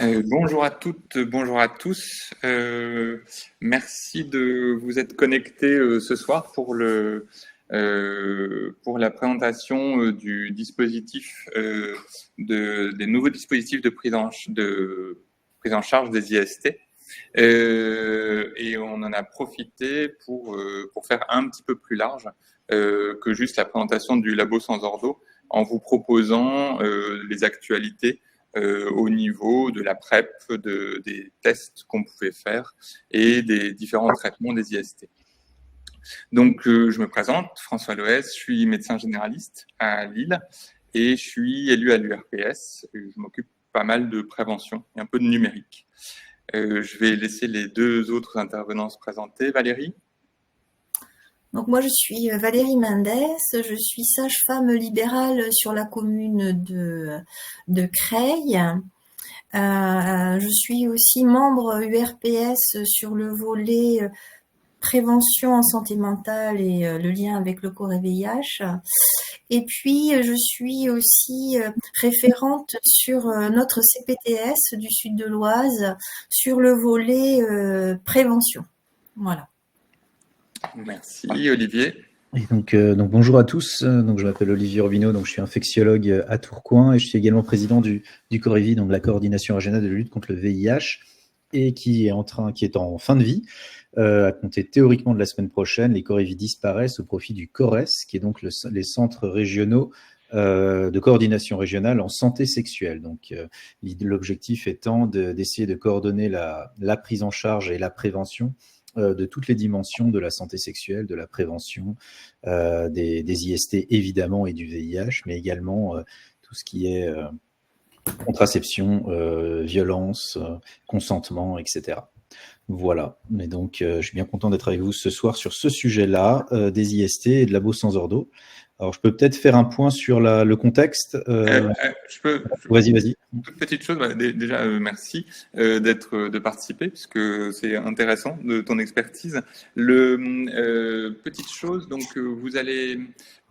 Bonjour à toutes, bonjour à tous. Merci de vous être connectés ce soir pour la présentation du dispositif des nouveaux dispositifs de prise en charge des IST. Et on en a profité pour faire un petit peu plus large que juste la présentation du labo sans ordo, en vous proposant les actualités au niveau de la PrEP, des tests qu'on pouvait faire et des différents traitements des IST. Donc, je me présente, François Loès, je suis médecin généraliste à Lille et je suis élu à l'URPS. Je m'occupe pas mal de prévention et un peu de numérique. Je vais laisser les deux autres intervenants se présenter. Valérie? Donc moi, je suis Valérie Mendès, je suis sage-femme libérale sur la commune de Creil. Je suis aussi membre URPS sur le volet prévention en santé mentale et le lien avec le corps et VIH. Et puis, je suis aussi référente sur notre CPTS du sud de l'Oise sur le volet prévention. Voilà. Merci. Olivier? Et donc bonjour à tous. Donc je m'appelle Olivier Robineau, donc je suis infectiologue à Tourcoing et je suis également président du COREVI, donc la coordination régionale de lutte contre le VIH, et qui est en fin de vie. À compter théoriquement de la semaine prochaine, les COREVI disparaissent au profit du CORES, qui est donc les centres régionaux de coordination régionale en santé sexuelle. Donc l'objectif étant d'essayer de coordonner la prise en charge et la prévention de toutes les dimensions de la santé sexuelle, de la prévention, des IST évidemment et du VIH, mais également tout ce qui est contraception, violence, consentement, etc. Voilà, mais donc je suis bien content d'être avec vous ce soir sur ce sujet-là, des IST et de labo sans ordo. Alors je peux peut-être faire un point sur le contexte. Vas-y. Toute petite chose, déjà merci de participer, puisque c'est intéressant de ton expertise. Petite chose, donc vous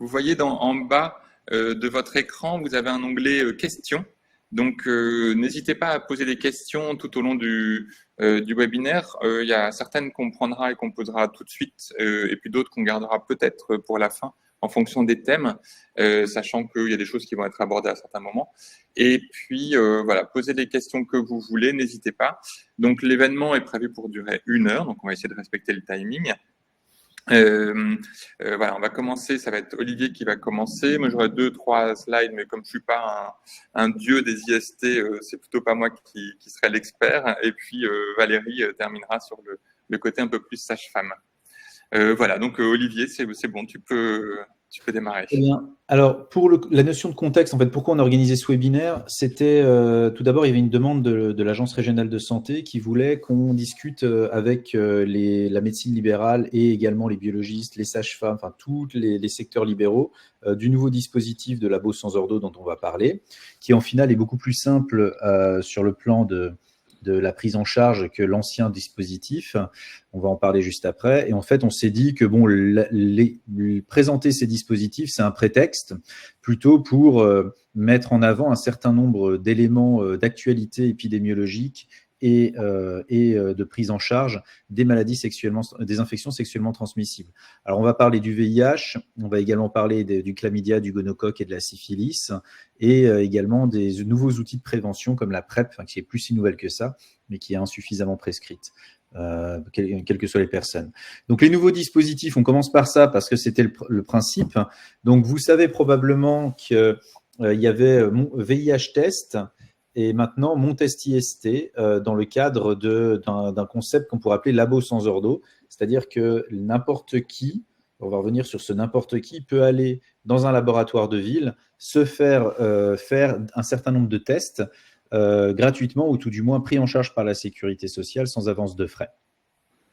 voyez en bas de votre écran, vous avez un onglet questions. Donc n'hésitez pas à poser des questions tout au long du webinaire. Il y a certaines qu'on prendra et qu'on posera tout de suite, et puis d'autres qu'on gardera peut-être pour la fin, en fonction des thèmes, sachant qu'il y a des choses qui vont être abordées à certains moments. Et puis, voilà, posez les questions que vous voulez, n'hésitez pas. Donc, l'événement est prévu pour durer 1 heure, donc on va essayer de respecter le timing. Voilà, on va commencer, ça va être Olivier qui va commencer. Moi, j'aurai 2-3 slides, mais comme je suis pas un dieu des IST, c'est plutôt pas moi qui serai l'expert. Et puis, Valérie terminera sur le côté un peu plus sage-femme. Voilà, donc Olivier, c'est bon, tu peux démarrer. Très bien. Alors, pour la notion de contexte, en fait, pourquoi on a organisé ce webinaire, c'était tout d'abord, il y avait une demande de l'Agence régionale de santé qui voulait qu'on discute avec la médecine libérale et également les biologistes, les sages-femmes, enfin tous les secteurs libéraux du nouveau dispositif de labo sans ordo dont on va parler, qui en final est beaucoup plus simple sur le plan de la prise en charge que l'ancien dispositif. On va en parler juste après. Et en fait, on s'est dit que présenter ces dispositifs, c'est un prétexte plutôt pour mettre en avant un certain nombre d'éléments d'actualité épidémiologique et de prise en charge des des infections sexuellement transmissibles. Alors, on va parler du VIH, on va également parler du chlamydia, du gonocoque et de la syphilis, et également des nouveaux outils de prévention comme la PrEP, qui est plus si nouvelle que ça, mais qui est insuffisamment prescrite. Quelles que soient les personnes. Donc, les nouveaux dispositifs, on commence par ça parce que c'était le principe. Donc, vous savez probablement qu'il y avait VIH test et maintenant mon test IST dans le cadre d'un concept qu'on pourrait appeler labo sans ordo, c'est-à-dire que n'importe qui, on va revenir sur ce n'importe qui, peut aller dans un laboratoire de ville, se faire un certain nombre de tests gratuitement ou tout du moins pris en charge par la sécurité sociale sans avance de frais.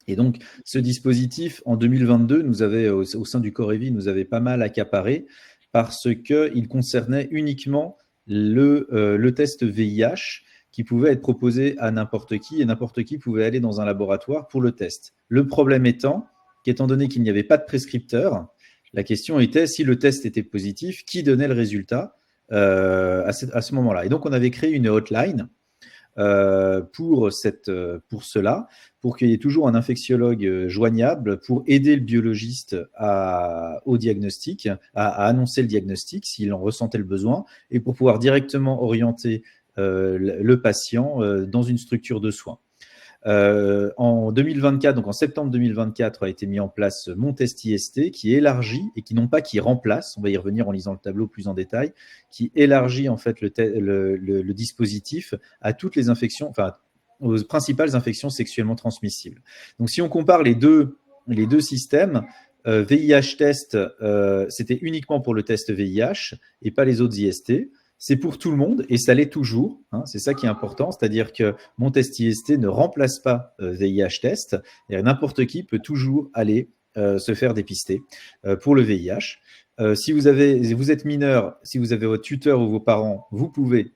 Et donc, ce dispositif, en 2022, au sein du COREVI, nous avait pas mal accaparé parce qu'il concernait uniquement le test VIH qui pouvait être proposé à n'importe qui et n'importe qui pouvait aller dans un laboratoire pour le test. Le problème étant qu'étant donné qu'il n'y avait pas de prescripteur, la question était si le test était positif, qui donnait le résultat à ce moment-là. Et donc, on avait créé une hotline pour cela, pour qu'il y ait toujours un infectiologue joignable pour aider le biologiste au diagnostic, à annoncer le diagnostic s'il en ressentait le besoin, et pour pouvoir directement orienter le patient dans une structure de soins. En 2024, donc en septembre 2024, a été mis en place Mon Test IST qui élargit et qui remplace, on va y revenir en lisant le tableau plus en détail, qui élargit en fait le dispositif à toutes les infections, enfin aux principales infections sexuellement transmissibles. Donc si on compare les deux systèmes, VIH test, c'était uniquement pour le test VIH et pas les autres IST. C'est pour tout le monde et ça l'est toujours. C'est ça qui est important, c'est-à-dire que Mon Test IST ne remplace pas VIH test. N'importe qui peut toujours aller se faire dépister pour le VIH. Si vous êtes mineur, si vous avez votre tuteur ou vos parents, vous pouvez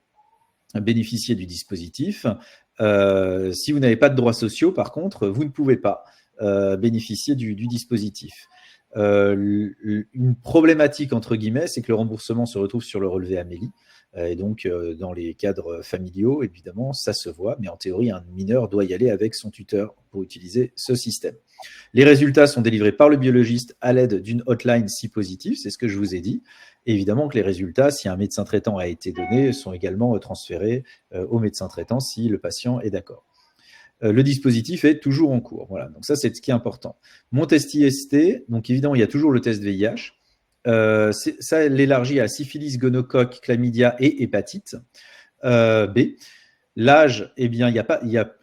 bénéficier du dispositif. Si vous n'avez pas de droits sociaux, par contre, vous ne pouvez pas bénéficier du dispositif. Une problématique entre guillemets, c'est que le remboursement se retrouve sur le relevé Amélie, et donc dans les cadres familiaux, évidemment, ça se voit, mais en théorie, un mineur doit y aller avec son tuteur pour utiliser ce système. Les résultats sont délivrés par le biologiste à l'aide d'une hotline si positif, c'est ce que je vous ai dit. Et évidemment que les résultats, si un médecin traitant a été donné, sont également transférés au médecin traitant si le patient est d'accord. Le dispositif est toujours en cours. Voilà, donc ça, c'est ce qui est important. Mon test IST, donc évidemment, il y a toujours le test VIH. Ça l'élargit à syphilis, gonocoque, chlamydia et hépatite B. L'âge, eh bien,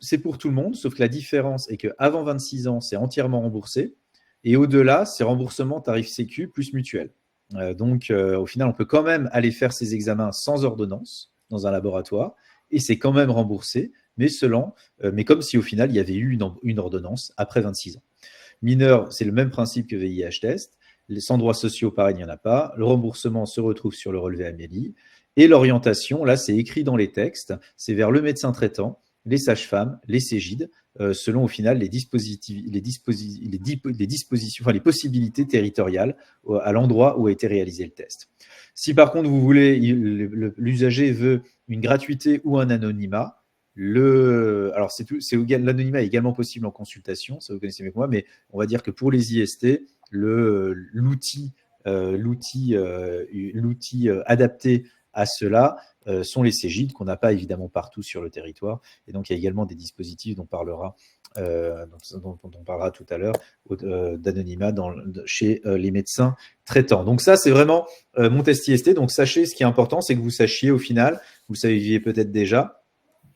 c'est pour tout le monde, sauf que la différence est qu'avant 26 ans, c'est entièrement remboursé. Et au-delà, c'est remboursement tarif Sécu plus mutuelle. Donc, au final, on peut quand même aller faire ces examens sans ordonnance dans un laboratoire. Et c'est quand même remboursé, mais comme si au final, il y avait eu une ordonnance après 26 ans. Mineur, c'est le même principe que VIH test. Les sans droits sociaux, pareil, il n'y en a pas. Le remboursement se retrouve sur le relevé Amélie. Et l'orientation, là, c'est écrit dans les textes, c'est vers le médecin traitant, les sages-femmes, les Cégides, selon au final les possibilités territoriales à l'endroit où a été réalisé le test. Si par contre vous voulez, l'usager veut une gratuité ou un anonymat, l'anonymat est également possible en consultation, ça vous connaissez mieux que moi, mais on va dire que pour les IST, l'outil adapté à cela sont les Cégides, qu'on n'a pas évidemment partout sur le territoire. Et donc, il y a également des dispositifs dont on parlera tout à l'heure, d'anonymat chez les médecins traitants. Donc ça, c'est vraiment Mon Test IST. Donc sachez, ce qui est important, c'est que vous sachiez au final, vous le saviez peut-être déjà,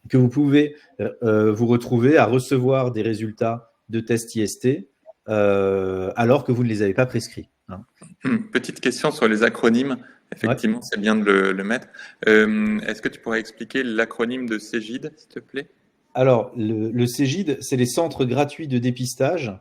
que vous pouvez vous retrouver à recevoir des résultats de test IST alors que vous ne les avez pas prescrits. Petite question sur les acronymes. Effectivement, ouais. C'est bien de le mettre. Est-ce que tu pourrais expliquer l'acronyme de Cégide, s'il te plaît ? Alors, le Cégide, c'est les centres gratuits de dépistage,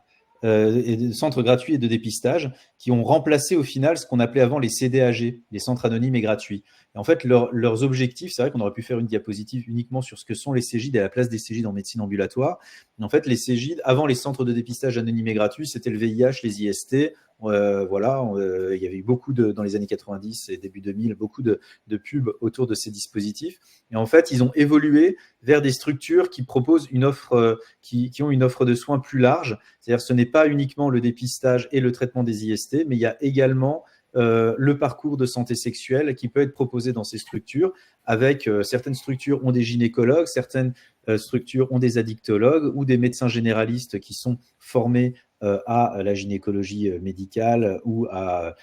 centres gratuits et de dépistage qui ont remplacé au final ce qu'on appelait avant les CDAG, les centres anonymes et gratuits. Et en fait, leurs objectifs, c'est vrai qu'on aurait pu faire une diapositive uniquement sur ce que sont les Cégides et la place des Cégides en médecine ambulatoire. Mais en fait, les Cégides, avant les centres de dépistage anonymes et gratuits, c'était le VIH, les IST. Il y avait eu beaucoup dans les années 90 et début 2000, beaucoup de pubs autour de ces dispositifs. Et en fait, ils ont évolué vers des structures qui proposent une offre, qui ont une offre de soins plus large. C'est-à-dire, ce n'est pas uniquement le dépistage et le traitement des IST, mais il y a également le parcours de santé sexuelle qui peut être proposé dans ces structures. Avec certaines structures ont des gynécologues, certaines structures ont des addictologues ou des médecins généralistes qui sont formés à la gynécologie médicale ou à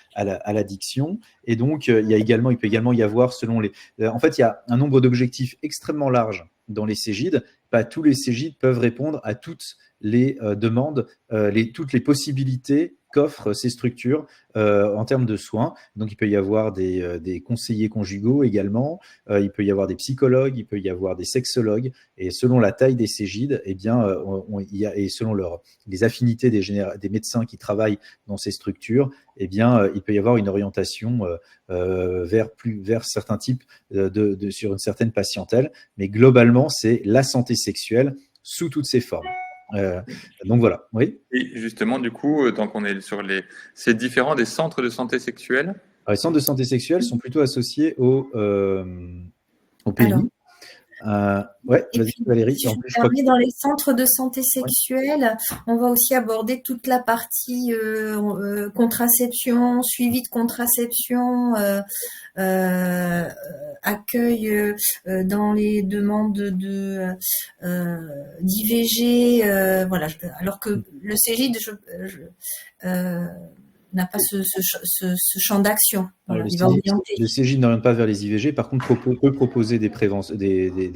l'addiction. Et donc, il peut également y avoir, en fait, il y a un nombre d'objectifs extrêmement large dans les Cégides. Pas tous les Cégides peuvent répondre à toutes les demandes, toutes les possibilités qu'offrent ces structures en termes de soins. Donc, il peut y avoir des conseillers conjugaux également, il peut y avoir des psychologues, il peut y avoir des sexologues, et selon la taille des Cégides, et selon les affinités des médecins qui travaillent dans ces structures, il peut y avoir une orientation vers certains types sur une certaine patientèle. Mais globalement, c'est la santé sexuelle sous toutes ses formes. Donc voilà, oui. Et justement, du coup, tant qu'on est sur c'est différent des centres de santé sexuelle. Alors, les centres de santé sexuelle sont plutôt associés au pays. Ouais, Et vas-y puis, Valérie. si En je me plus, je crois que permets, dans les centres de santé sexuelle, on va aussi aborder toute la partie contraception, suivi de contraception, accueil dans les demandes d'IVG, voilà. Alors que le CEGID n'a pas ce champ d'action. alors, Voilà, il va orienter. le CJ n'oriente pas vers les IVG, par contre, peut proposer des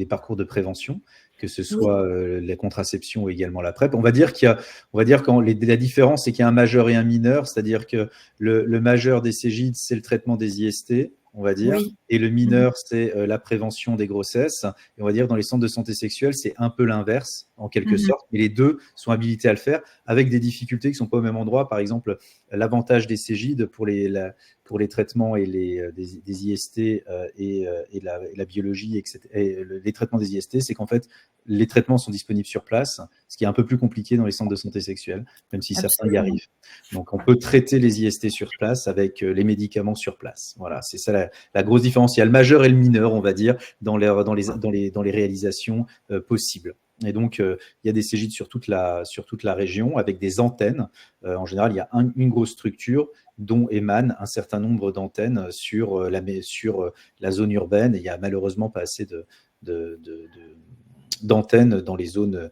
parcours de prévention, que ce Oui. soit la contraception ou également la PrEP. On va dire la différence, c'est qu'il y a un majeur et un mineur, c'est-à-dire que le majeur des CJ, c'est le traitement des IST, on va dire, Oui. et le mineur, c'est la prévention des grossesses. Et on va dire, dans les centres de santé sexuelle, c'est un peu l'inverse, en quelque sorte, mais les deux sont habilités à le faire, avec des difficultés qui ne sont pas au même endroit. Par exemple, l'avantage des CEGID pour les traitements et des IST et la biologie, etc., et les traitements des IST, c'est qu'en fait, les traitements sont disponibles sur place, ce qui est un peu plus compliqué dans les centres de santé sexuelle, même si certains y arrivent. Donc, on peut traiter les IST sur place avec les médicaments sur place. Voilà, c'est ça la grosse différence. Il y a le majeur et le mineur, on va dire, dans les réalisations possibles. Et donc, il y a des CEGID sur toute la région avec des antennes. En général, il y a une grosse structure dont émanent un certain nombre d'antennes sur la zone urbaine. Et il n'y a malheureusement pas assez d'antennes dans les zones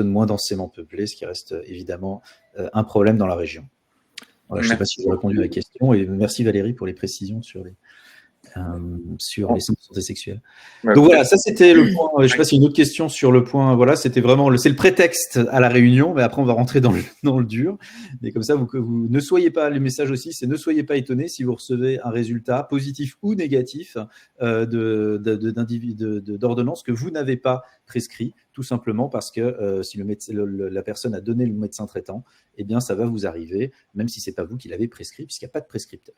moins densément peuplées, ce qui reste évidemment un problème dans la région. Voilà, je ne sais pas si j'ai répondu à la question. Et merci Valérie pour les précisions sur les centres de santé sexuelle. Donc voilà, ça c'était le point. Je ne sais pas s'il y a une autre question sur le point. Voilà, c'était vraiment c'est le prétexte à la réunion, mais après on va rentrer dans le dur. Mais comme ça, vous ne soyez pas, le message aussi, c'est ne soyez pas étonnés si vous recevez un résultat positif ou négatif d'ordonnance que vous n'avez pas prescrit, tout simplement parce que si la personne a donné le médecin traitant, eh bien ça va vous arriver, même si c'est pas vous qui l'avez prescrit, puisqu'il n'y a pas de prescripteur.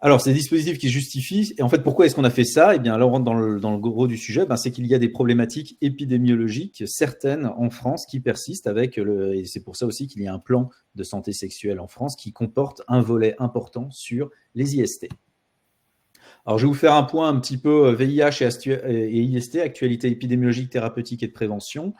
Alors, c'est des dispositifs qui justifient. Et en fait, pourquoi est-ce qu'on a fait ça ? Eh bien, là, on rentre dans le gros du sujet. C'est qu'il y a des problématiques épidémiologiques certaines en France qui persistent et c'est pour ça aussi qu'il y a un plan de santé sexuelle en France qui comporte un volet important sur les IST. Alors, je vais vous faire un point un petit peu VIH et IST, actualité épidémiologique, thérapeutique et de prévention.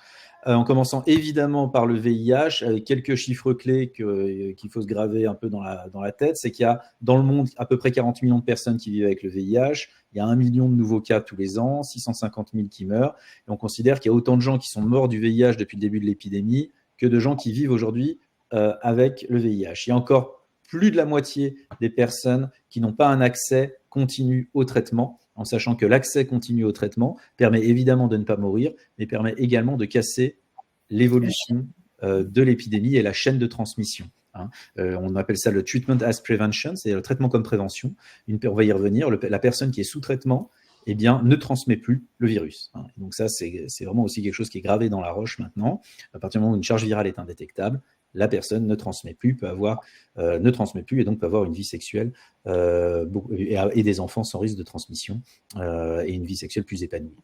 En commençant évidemment par le VIH, avec quelques chiffres clés qu'il faut se graver un peu dans la tête, c'est qu'il y a dans le monde à peu près 40 millions de personnes qui vivent avec le VIH, il y a 1 million de nouveaux cas tous les ans, 650 000 qui meurent, et on considère qu'il y a autant de gens qui sont morts du VIH depuis le début de l'épidémie que de gens qui vivent aujourd'hui avec le VIH. Il y a encore plus de la moitié des personnes qui n'ont pas un accès continu au traitement, en sachant que l'accès continu au traitement permet évidemment de ne pas mourir, mais permet également de casser l'évolution de l'épidémie et la chaîne de transmission. On appelle ça le treatment as prevention, c'est le traitement comme prévention. On va y revenir. La personne qui est sous traitement, eh bien, ne transmet plus le virus. Donc ça, c'est vraiment aussi quelque chose qui est gravé dans la roche maintenant. À partir du moment où une charge virale est indétectable, la personne ne transmet plus, et donc peut avoir une vie sexuelle et des enfants sans risque de transmission et une vie sexuelle plus épanouie.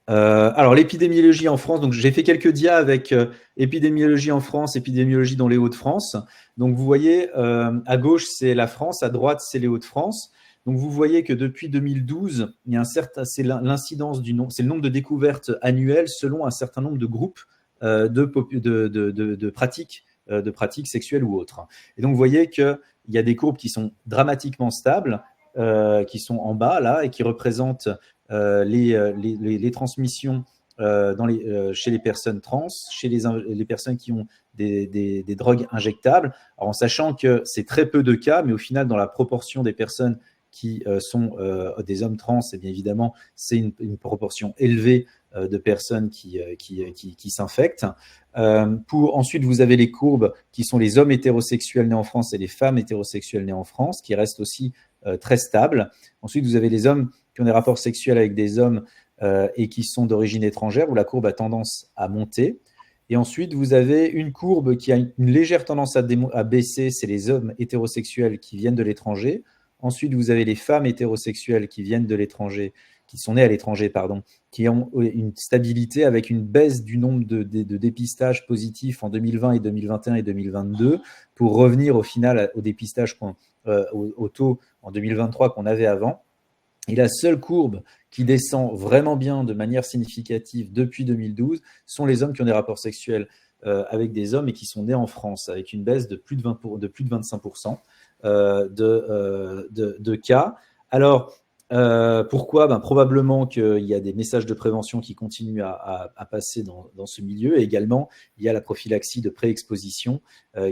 Alors, l'épidémiologie en France, donc j'ai fait quelques dias avec épidémiologie en France, épidémiologie dans les Hauts-de-France. Donc, vous voyez, à gauche, c'est la France, à droite, c'est les Hauts-de-France. Donc, vous voyez que depuis 2012, il y a c'est l'incidence c'est le nombre de découvertes annuelles selon un certain nombre de groupes de pratiques sexuelles ou autres. Et donc, vous voyez qu'il y a des courbes qui sont dramatiquement stables, qui sont en bas, là, et qui représentent les transmissions chez les personnes trans, chez les personnes qui ont des drogues injectables, alors en sachant que c'est très peu de cas, mais au final, dans la proportion des personnes qui sont des hommes trans, et bien évidemment, c'est une proportion élevée de personnes qui s'infectent. Ensuite, vous avez les courbes qui sont les hommes hétérosexuels nés en France et les femmes hétérosexuelles nées en France, qui restent aussi très stables. Ensuite, vous avez les hommes qui ont des rapports sexuels avec des hommes et qui sont d'origine étrangère, où la courbe a tendance à monter. Et ensuite, vous avez une courbe qui a une légère tendance à baisser, c'est les hommes hétérosexuels qui viennent de l'étranger. Ensuite, vous avez les femmes hétérosexuelles qui viennent de l'étranger, qui sont nées à l'étranger, qui ont une stabilité avec une baisse du nombre de dépistages positifs en 2020 et 2021 et 2022 pour revenir au final au dépistage, au taux en 2023 qu'on avait avant. Et la seule courbe qui descend vraiment bien de manière significative depuis 2012 sont les hommes qui ont des rapports sexuels avec des hommes et qui sont nés en France, avec une baisse de plus de 25% de cas. Alors, pourquoi? Probablement qu'il y a des messages de prévention qui continuent à passer dans ce milieu. Et également, il y a la prophylaxie de pré-exposition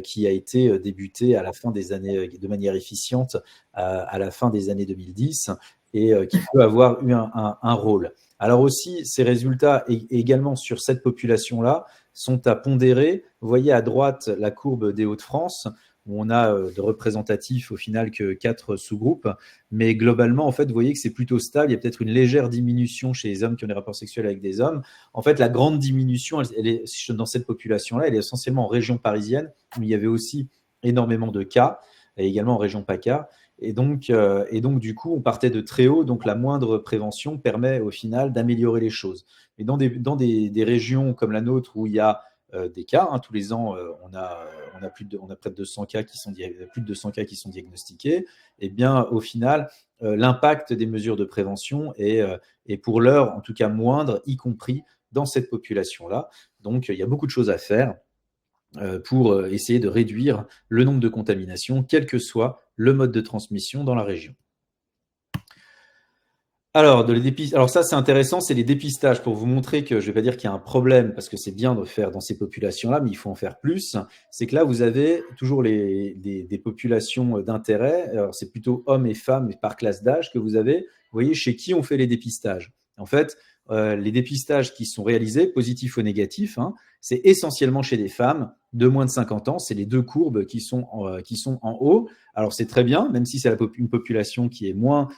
qui a été débutée à la fin des années, de manière efficiente à la fin des années 2010 et qui peut avoir eu un rôle. Alors aussi, ces résultats également sur cette population-là sont à pondérer. Vous voyez à droite la courbe des Hauts-de-France, où on a de représentatifs au final que 4 sous-groupes. Mais globalement, en fait, vous voyez que c'est plutôt stable. Il y a peut-être une légère diminution chez les hommes qui ont des rapports sexuels avec des hommes. En fait, la grande diminution, elle est, dans cette population-là, elle est essentiellement en région parisienne, où il y avait aussi énormément de cas, et également en région PACA. Et donc, du coup, on partait de très haut. Donc, la moindre prévention permet au final d'améliorer les choses. Mais dans des régions comme la nôtre où il y a des cas, tous les ans, on a près de 200 cas plus de 200 cas qui sont diagnostiqués. Et bien, au final, l'impact des mesures de prévention est pour l'heure, en tout cas moindre, y compris dans cette population-là. Donc, il y a beaucoup de choses à faire pour essayer de réduire le nombre de contaminations, quel que soit le mode de transmission dans la région. Alors, alors ça, c'est intéressant, c'est les dépistages pour vous montrer que je ne vais pas dire qu'il y a un problème parce que c'est bien de faire dans ces populations-là, mais il faut en faire plus. C'est que là, vous avez toujours des populations d'intérêt. Alors, c'est plutôt hommes et femmes et par classe d'âge que vous avez. Vous voyez chez qui on fait les dépistages. En fait, les dépistages qui sont réalisés, positifs ou négatifs, c'est essentiellement chez des femmes de moins de 50 ans. C'est les deux courbes qui sont en haut. Alors, c'est très bien, même si c'est une population qui est moins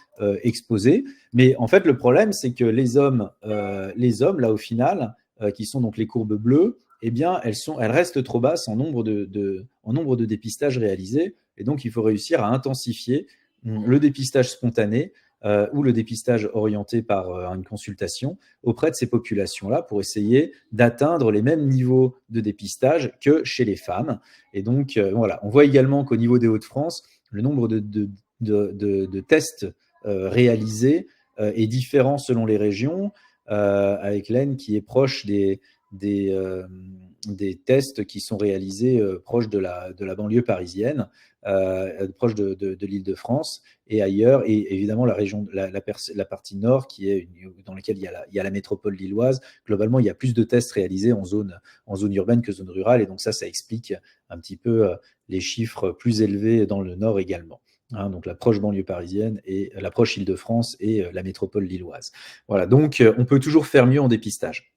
exposée. Mais en fait, le problème, c'est que les hommes, là, au final, qui sont donc les courbes bleues, eh bien, elles restent trop basses en nombre de dépistages réalisés. Et donc, il faut réussir à intensifier le dépistage spontané ou le dépistage orienté par une consultation auprès de ces populations-là pour essayer d'atteindre les mêmes niveaux de dépistage que chez les femmes. Et donc, voilà. On voit également qu'au niveau des Hauts-de-France, le nombre de tests réalisés est différent selon les régions, avec l'Aisne qui est proche des tests qui sont réalisés proche de la banlieue parisienne, proche de l'Île-de-France et ailleurs, et évidemment la région, la partie nord dans laquelle il y a la métropole lilloise. Globalement, il y a plus de tests réalisés en zone urbaine que zone rurale, et donc ça explique un petit peu les chiffres plus élevés dans le nord également. Donc la proche banlieue parisienne et la proche Île-de-France et la métropole lilloise. Voilà, donc on peut toujours faire mieux en dépistage.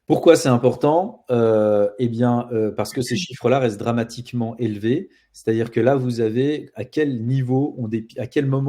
Pourquoi c'est important? Parce que ces chiffres-là restent dramatiquement élevés. C'est-à-dire que là, vous avez à quel moment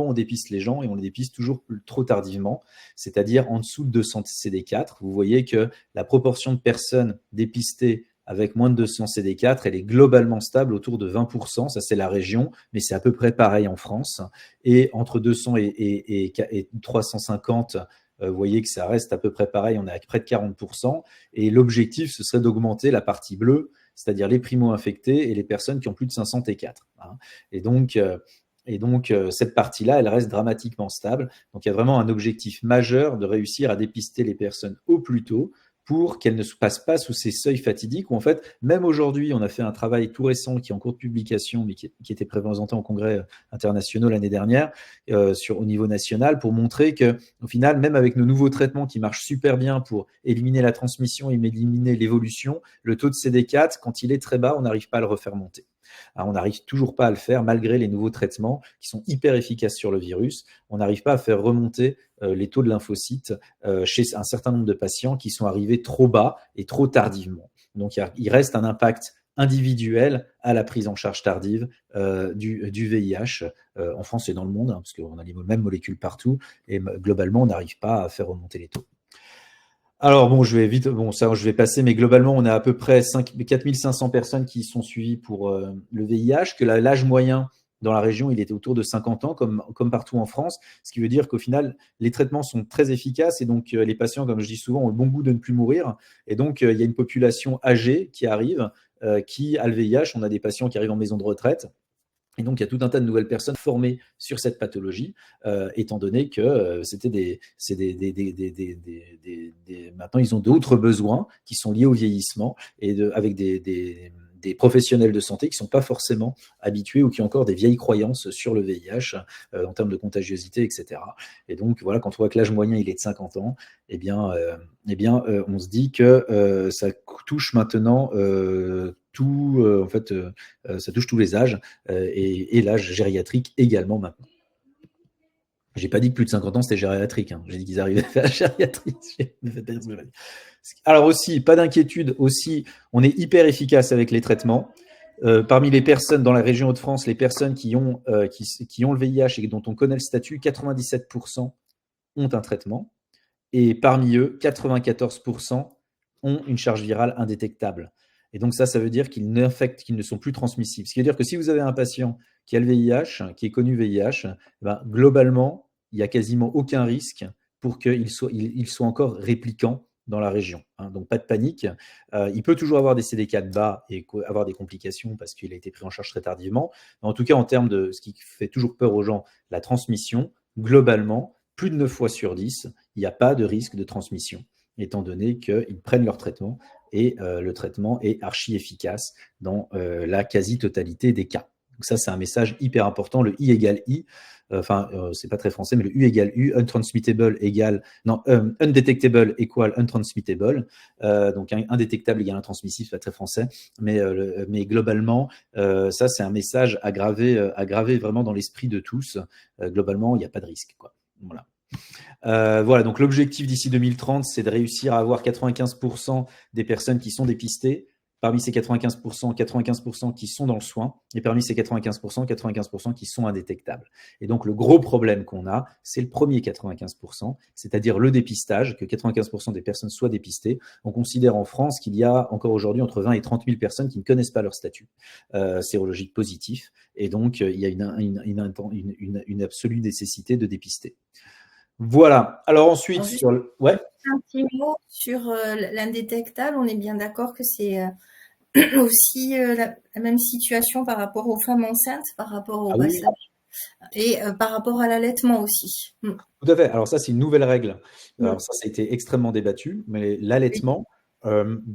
on dépiste les gens, et on les dépiste toujours trop tardivement, c'est-à-dire en dessous de 200 CD4. Vous voyez que la proportion de personnes dépistées avec moins de 200 CD4, elle est globalement stable autour de 20%. Ça, c'est la région, mais c'est à peu près pareil en France. Et entre 200 et 350, vous voyez que ça reste à peu près pareil, on est à près de 40%. Et l'objectif, ce serait d'augmenter la partie bleue, c'est-à-dire les primo-infectés et les personnes qui ont plus de 500 T4. Et donc, cette partie-là, elle reste dramatiquement stable. Donc, il y a vraiment un objectif majeur de réussir à dépister les personnes au plus tôt pour qu'elles ne se passent pas sous ces seuils fatidiques où, en fait, même aujourd'hui, on a fait un travail tout récent qui est en cours de publication, mais qui était présenté en congrès internationaux l'année dernière au niveau national, pour montrer qu'au final, même avec nos nouveaux traitements qui marchent super bien pour éliminer la transmission et éliminer l'évolution, le taux de CD4, quand il est très bas, on n'arrive pas à le refaire monter. Alors, on n'arrive toujours pas à le faire malgré les nouveaux traitements qui sont hyper efficaces sur le virus. On n'arrive pas à faire remonter les taux de lymphocytes chez un certain nombre de patients qui sont arrivés trop bas et trop tardivement. Donc, il reste un impact individuel à la prise en charge tardive du VIH en France et dans le monde, parce qu'on a les mêmes molécules partout, et globalement, on n'arrive pas à faire remonter les taux. Alors, je vais passer, mais globalement, on a à peu près 4500 personnes qui sont suivies pour le VIH, que l'âge moyen dans la région, il était autour de 50 ans, comme partout en France, ce qui veut dire qu'au final, les traitements sont très efficaces, et donc les patients, comme je dis souvent, ont le bon goût de ne plus mourir, et donc il y a une population âgée qui arrive, qui a le VIH. On a des patients qui arrivent en maison de retraite, Et donc, il y a tout un tas de nouvelles personnes formées sur cette pathologie, étant donné que maintenant, ils ont d'autres besoins qui sont liés au vieillissement et avec des professionnels de santé qui ne sont pas forcément habitués ou qui ont encore des vieilles croyances sur le VIH en termes de contagiosité, etc. Et donc, voilà, quand on voit que l'âge moyen il est de 50 ans, on se dit que ça touche maintenant ça touche tous les âges et l'âge gériatrique également maintenant. J'ai pas dit que plus de 50 ans c'était gériatrique, hein. J'ai dit qu'ils arrivaient à faire la gériatrie. Alors aussi, pas d'inquiétude, aussi, on est hyper efficace avec les traitements. Parmi les personnes dans la région Hauts-de-France, les personnes qui ont le VIH et dont on connaît le statut, 97% ont un traitement. Et parmi eux, 94% ont une charge virale indétectable. Et donc ça veut dire qu'ils ne sont plus transmissibles. Ce qui veut dire que si vous avez un patient qui a le VIH, qui est connu VIH, globalement, il n'y a quasiment aucun risque pour qu'il soit encore répliquant dans la région. Donc pas de panique. Il peut toujours avoir des CD4 bas et avoir des complications parce qu'il a été pris en charge très tardivement. Mais en tout cas, en termes de ce qui fait toujours peur aux gens, la transmission, globalement, plus de 9 fois sur 10, il n'y a pas de risque de transmission, étant donné qu'ils prennent leur traitement et le traitement est archi efficace dans la quasi-totalité des cas. Donc ça, c'est un message hyper important. Le I égale I, c'est pas très français, mais le U égale U, undetectable equal untransmittable. Donc indétectable égale intransmissible, c'est pas très français, mais globalement, ça, c'est un message à graver vraiment dans l'esprit de tous. Globalement, il n'y a pas de risque, quoi. Voilà, donc l'objectif d'ici 2030, c'est de réussir à avoir 95% des personnes qui sont dépistées. Parmi ces 95% qui sont dans le soin, et parmi ces 95% qui sont indétectables. Et donc, le gros problème qu'on a, c'est le premier 95%, c'est-à-dire le dépistage, que 95% des personnes soient dépistées. On considère en France qu'il y a encore aujourd'hui entre 20 et 30 000 personnes qui ne connaissent pas leur statut sérologique positif. Et donc, il y a une absolue nécessité de dépister. Voilà. Alors ensuite, un petit mot sur l'indétectable. On est bien d'accord que c'est aussi la même situation par rapport aux femmes enceintes, par rapport au passage et par rapport à l'allaitement aussi. Tout à fait. Alors ça, c'est une nouvelle règle. Alors ça a été extrêmement débattu, mais l'allaitement,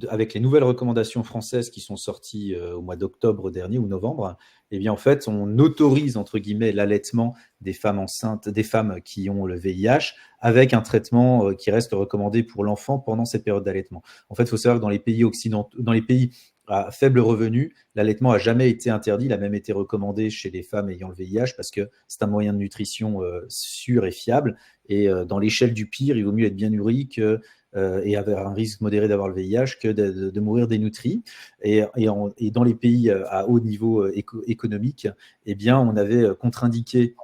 avec les nouvelles recommandations françaises qui sont sorties au mois d'octobre dernier ou novembre, eh bien en fait, on autorise entre guillemets l'allaitement des femmes enceintes, des femmes qui ont le VIH, avec un traitement qui reste recommandé pour l'enfant pendant cette période d'allaitement. En fait, il faut savoir que dans les pays occidentaux, dans les pays à faible revenu, l'allaitement n'a jamais été interdit, il a même été recommandé chez les femmes ayant le VIH parce que c'est un moyen de nutrition sûr et fiable. Et dans l'échelle du pire, il vaut mieux être bien nourri et avoir un risque modéré d'avoir le VIH que de mourir dénutri. Et dans les pays à haut niveau économique, eh bien, on avait contre-indiqué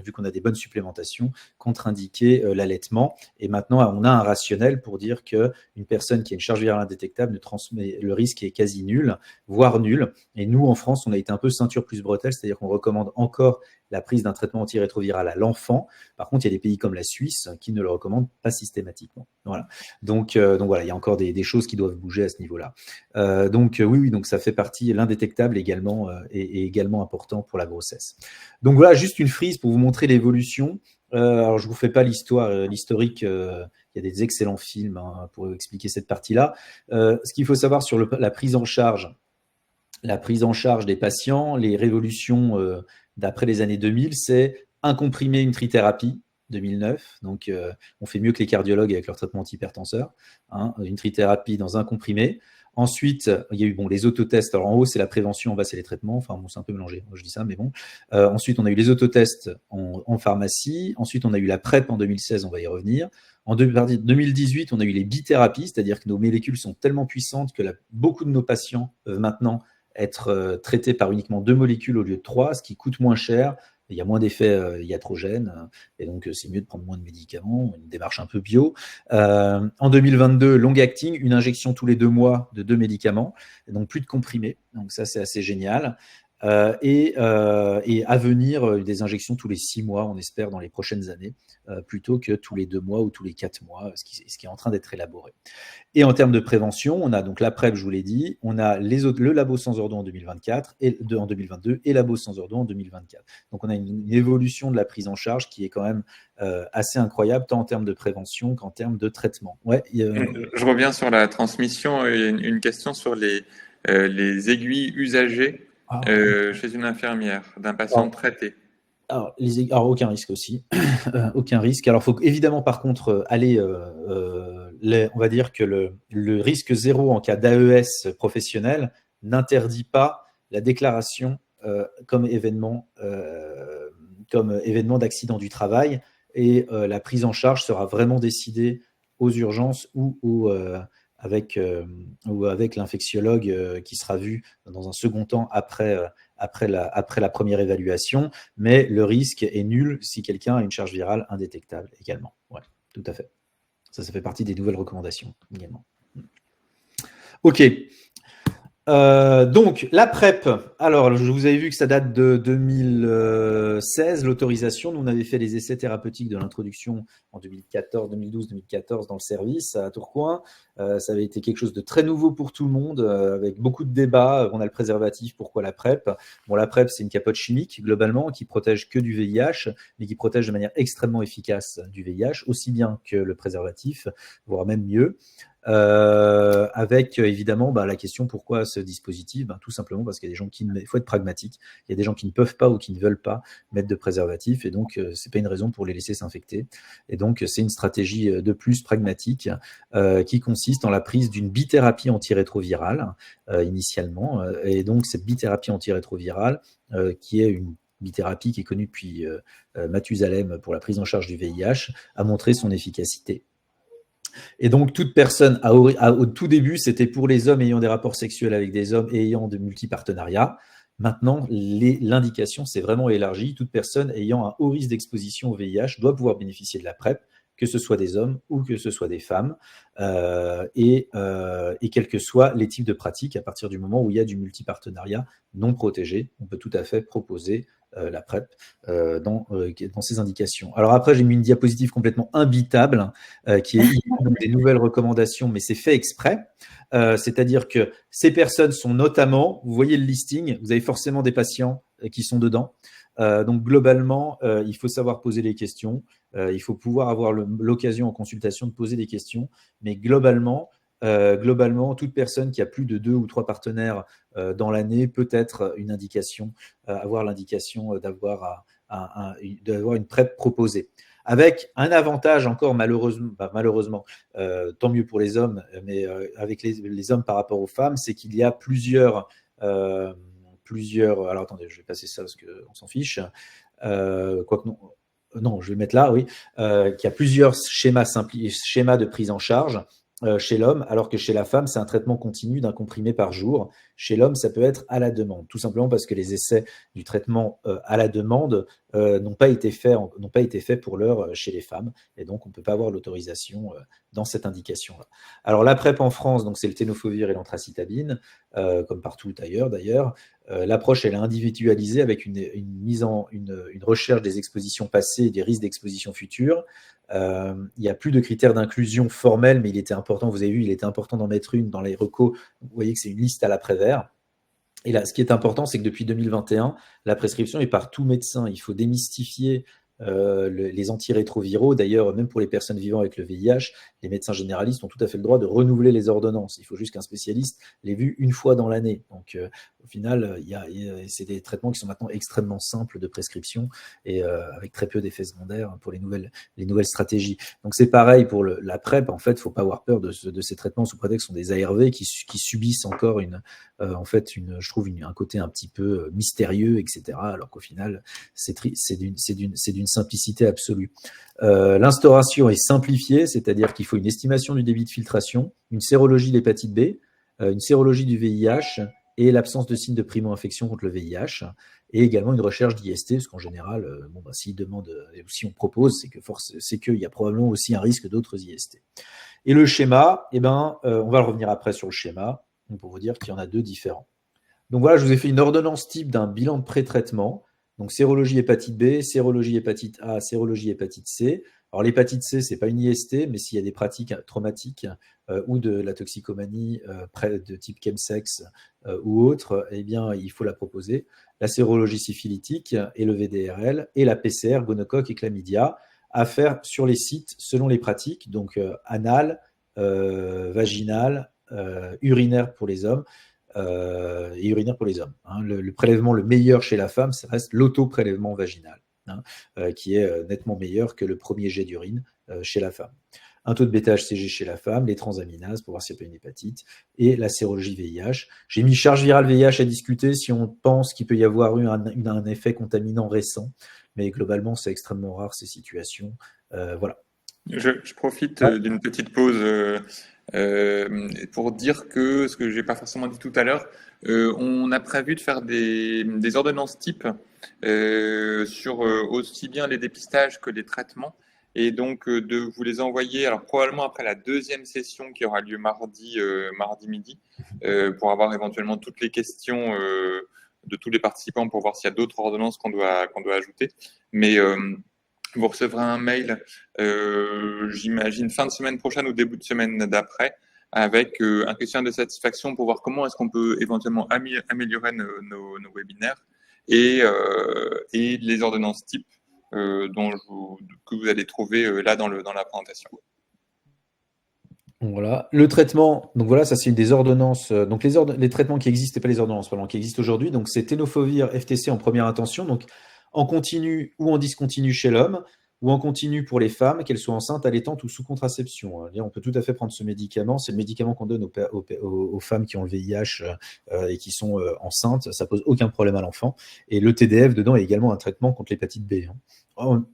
vu qu'on a des bonnes supplémentations, contre-indiquer l'allaitement. Et maintenant, on a un rationnel pour dire qu'une personne qui a une charge virale indétectable ne transmet, le risque est quasi nul, voire nul. Et nous, en France, on a été un peu ceinture plus bretelle, c'est-à-dire qu'on recommande encore la prise d'un traitement antirétroviral à l'enfant. Par contre, il y a des pays comme la Suisse qui ne le recommandent pas systématiquement. Voilà. Donc voilà, il y a encore des choses qui doivent bouger à ce niveau-là. Oui, donc ça fait partie, l'indétectable également est également important pour la grossesse. Donc voilà, juste une frise pour vous montrer l'évolution. Alors je ne vous fais pas l'historique, il y a des excellents films pour expliquer cette partie-là. Ce qu'il faut savoir sur la prise en charge des patients, les révolutions d'après les années 2000, c'est un comprimé, une trithérapie, 2009. Donc, on fait mieux que les cardiologues avec leur traitement antihypertenseur. Une trithérapie dans un comprimé. Ensuite, il y a eu les autotests. Alors, en haut, c'est la prévention, en bas, c'est les traitements. Enfin, bon, c'est un peu mélangé. Moi, je dis ça, mais bon. Ensuite, on a eu les autotests en pharmacie. Ensuite, on a eu la PrEP en 2016. On va y revenir. En 2018, on a eu les bithérapies, c'est-à-dire que nos molécules sont tellement puissantes que beaucoup de nos patients peuvent maintenant être traités par uniquement 2 molécules au lieu de 3, ce qui coûte moins cher. Il y a moins d'effets iatrogènes, et donc c'est mieux de prendre moins de médicaments, une démarche un peu bio. En 2022, long acting, une injection tous les 2 mois de 2 médicaments, et donc plus de comprimés, donc ça c'est assez génial. et à venir des injections tous les 6 mois, on espère, dans les prochaines années, plutôt que tous les 2 mois ou tous les 4 mois, ce qui est en train d'être élaboré. Et en termes de prévention, on a donc la PrEP, je vous l'ai dit, on a le labo sans ordon en 2024 et en 2022 et labo sans ordon en 2024. Donc on a une évolution de la prise en charge qui est quand même assez incroyable, tant en termes de prévention qu'en termes de traitement. Ouais, Je reviens sur la transmission. Il y a une question sur les aiguilles usagées chez une infirmière d'un patient traité. Alors, aucun risque aussi. Aucun risque. Alors, il faut évidemment, par contre, aller. On va dire que le risque zéro en cas d'AES professionnel n'interdit pas la déclaration comme événement d'accident du travail, et la prise en charge sera vraiment décidée aux urgences ou avec l'infectiologue qui sera vu dans un second temps après la première évaluation, mais le risque est nul si quelqu'un a une charge virale indétectable également. Ouais, tout à fait. Ça fait partie des nouvelles recommandations également. Ok. Donc, la PrEP, alors je vous avais vu que ça date de 2016, l'autorisation. Nous, on avait fait les essais thérapeutiques de l'introduction en 2012-2014 dans le service à Tourcoing. Ça avait été quelque chose de très nouveau pour tout le monde, avec beaucoup de débats. On a le préservatif, pourquoi la PrEP? Bon, la PrEP, c'est une capote chimique, globalement, qui protège que du VIH, mais qui protège de manière extrêmement efficace du VIH, aussi bien que le préservatif, voire même mieux. Avec évidemment la question pourquoi ce dispositif, tout simplement parce qu'il y a des gens il faut être pragmatique, il y a des gens qui ne peuvent pas ou qui ne veulent pas mettre de préservatif, et donc c'est pas une raison pour les laisser s'infecter, et donc c'est une stratégie de plus pragmatique qui consiste en la prise d'une bithérapie antirétrovirale initialement, et donc cette bithérapie antirétrovirale qui est une bithérapie qui est connue depuis Mathusalem pour la prise en charge du VIH, a montré son efficacité. Et donc, toute personne, au tout début, c'était pour les hommes ayant des rapports sexuels avec des hommes et ayant de multipartenariats. Maintenant, l'indication s'est vraiment élargie. Toute personne ayant un haut risque d'exposition au VIH doit pouvoir bénéficier de la PrEP, que ce soit des hommes ou que ce soit des femmes, et quels que soient les types de pratiques. À partir du moment où il y a du multipartenariat non protégé, on peut tout à fait proposer la PrEP dans ces indications. Alors après, j'ai mis une diapositive complètement imbitable qui est des nouvelles recommandations, mais c'est fait exprès. C'est-à-dire que ces personnes sont notamment, vous voyez le listing, vous avez forcément des patients qui sont dedans. Donc globalement, il faut savoir poser les questions. Il faut pouvoir avoir l'occasion en consultation de poser des questions, mais globalement, toute personne qui a plus de 2 ou 3 partenaires dans l'année peut être une indication, avoir l'indication d'avoir une PrEP proposée. Avec un avantage encore malheureusement, tant mieux pour les hommes, mais avec les hommes par rapport aux femmes, c'est qu'il y a plusieurs. Alors attendez, je vais passer ça parce qu'on s'en fiche. Quoique non. Non, je vais le mettre là, oui. Qu'il y a plusieurs schémas de prise en charge chez l'homme, alors que chez la femme, c'est un traitement continu d'un comprimé par jour. Chez l'homme, ça peut être à la demande, tout simplement parce que les essais du traitement à la demande n'ont pas été faits pour l'heure chez les femmes, et donc on ne peut pas avoir l'autorisation dans cette indication-là. Alors la PrEP en France, donc c'est le tenofovir et l'anthracitabine, comme partout ailleurs d'ailleurs. L'approche, elle est individualisée avec une recherche des expositions passées et des risques d'exposition future. Il n'y a plus de critères d'inclusion formels, mais il était important, vous avez vu, il était important d'en mettre une dans les recos. Vous voyez que c'est une liste à l'après-vert. Et là, ce qui est important, c'est que depuis 2021, la prescription est par tout médecin. Il faut démystifier les antirétroviraux. D'ailleurs, même pour les personnes vivant avec le VIH, les médecins généralistes ont tout à fait le droit de renouveler les ordonnances. Il faut juste qu'un spécialiste l'ait vu une fois dans l'année. Donc, au final, c'est des traitements qui sont maintenant extrêmement simples de prescription et avec très peu d'effets secondaires pour les nouvelles stratégies. Donc, c'est pareil pour la PrEP. En fait, il ne faut pas avoir peur de ces traitements sous prétexte que ce sont des ARV qui subissent encore je trouve un côté un petit peu mystérieux, etc. Alors qu'au final, c'est d'une simplicité absolue. L'instauration est simplifiée, c'est-à-dire qu'il faut une estimation du débit de filtration, une sérologie de l'hépatite B, une sérologie du VIH et l'absence de signes de primo-infection contre le VIH, et également une recherche d'IST, parce qu'en général, s'ils demandent, ou si on propose, c'est qu'il y a probablement aussi un risque d'autres IST. Et le schéma, on va revenir après sur le schéma, pour vous dire qu'il y en a 2 différents. Donc voilà, je vous ai fait une ordonnance type d'un bilan de pré-traitement. Donc sérologie hépatite B, sérologie hépatite A, sérologie hépatite C. Alors l'hépatite C, c'est pas une IST, mais s'il y a des pratiques traumatiques ou de la toxicomanie de type chemsex ou autre, eh bien il faut la proposer. La sérologie syphilitique et le VDRL et la PCR, gonocoque et chlamydia à faire sur les sites selon les pratiques, donc anal, vaginal, urinaire pour les hommes. Et urinaire pour les hommes. Hein. Le prélèvement le meilleur chez la femme, ça reste l'auto-prélèvement vaginal, hein, qui est nettement meilleur que le premier jet d'urine chez la femme. Un taux de bêta-HCG chez la femme, les transaminases pour voir s'il n'y a pas une hépatite, et la sérologie VIH. J'ai mis charge virale VIH à discuter si on pense qu'il peut y avoir eu un effet contaminant récent, mais globalement, c'est extrêmement rare ces situations. Voilà. Je profite d'une petite pause pour dire que, ce que je n'ai pas forcément dit tout à l'heure, on a prévu de faire des ordonnances type sur aussi bien les dépistages que les traitements, et donc de vous les envoyer, alors probablement après la deuxième session qui aura lieu mardi midi, pour avoir éventuellement toutes les questions de tous les participants pour voir s'il y a d'autres ordonnances qu'on doit ajouter. Mais vous recevrez un mail, j'imagine, fin de semaine prochaine ou début de semaine d'après, avec un questionnaire de satisfaction pour voir comment est-ce qu'on peut éventuellement améliorer nos webinaires et les ordonnances type que vous allez trouver là dans la présentation. Voilà. Le traitement, donc voilà, ça c'est une des ordonnances. Donc les traitements qui existent, et pas les ordonnances, pardon, qui existent aujourd'hui. Donc c'est tenofovir FTC en première intention, donc en continu ou en discontinu chez l'homme, ou en continu pour les femmes, qu'elles soient enceintes, allaitantes ou sous contraception. On peut tout à fait prendre ce médicament. C'est le médicament qu'on donne aux femmes qui ont le VIH et qui sont enceintes. Ça pose aucun problème à l'enfant. Et le TDF dedans est également un traitement contre l'hépatite B.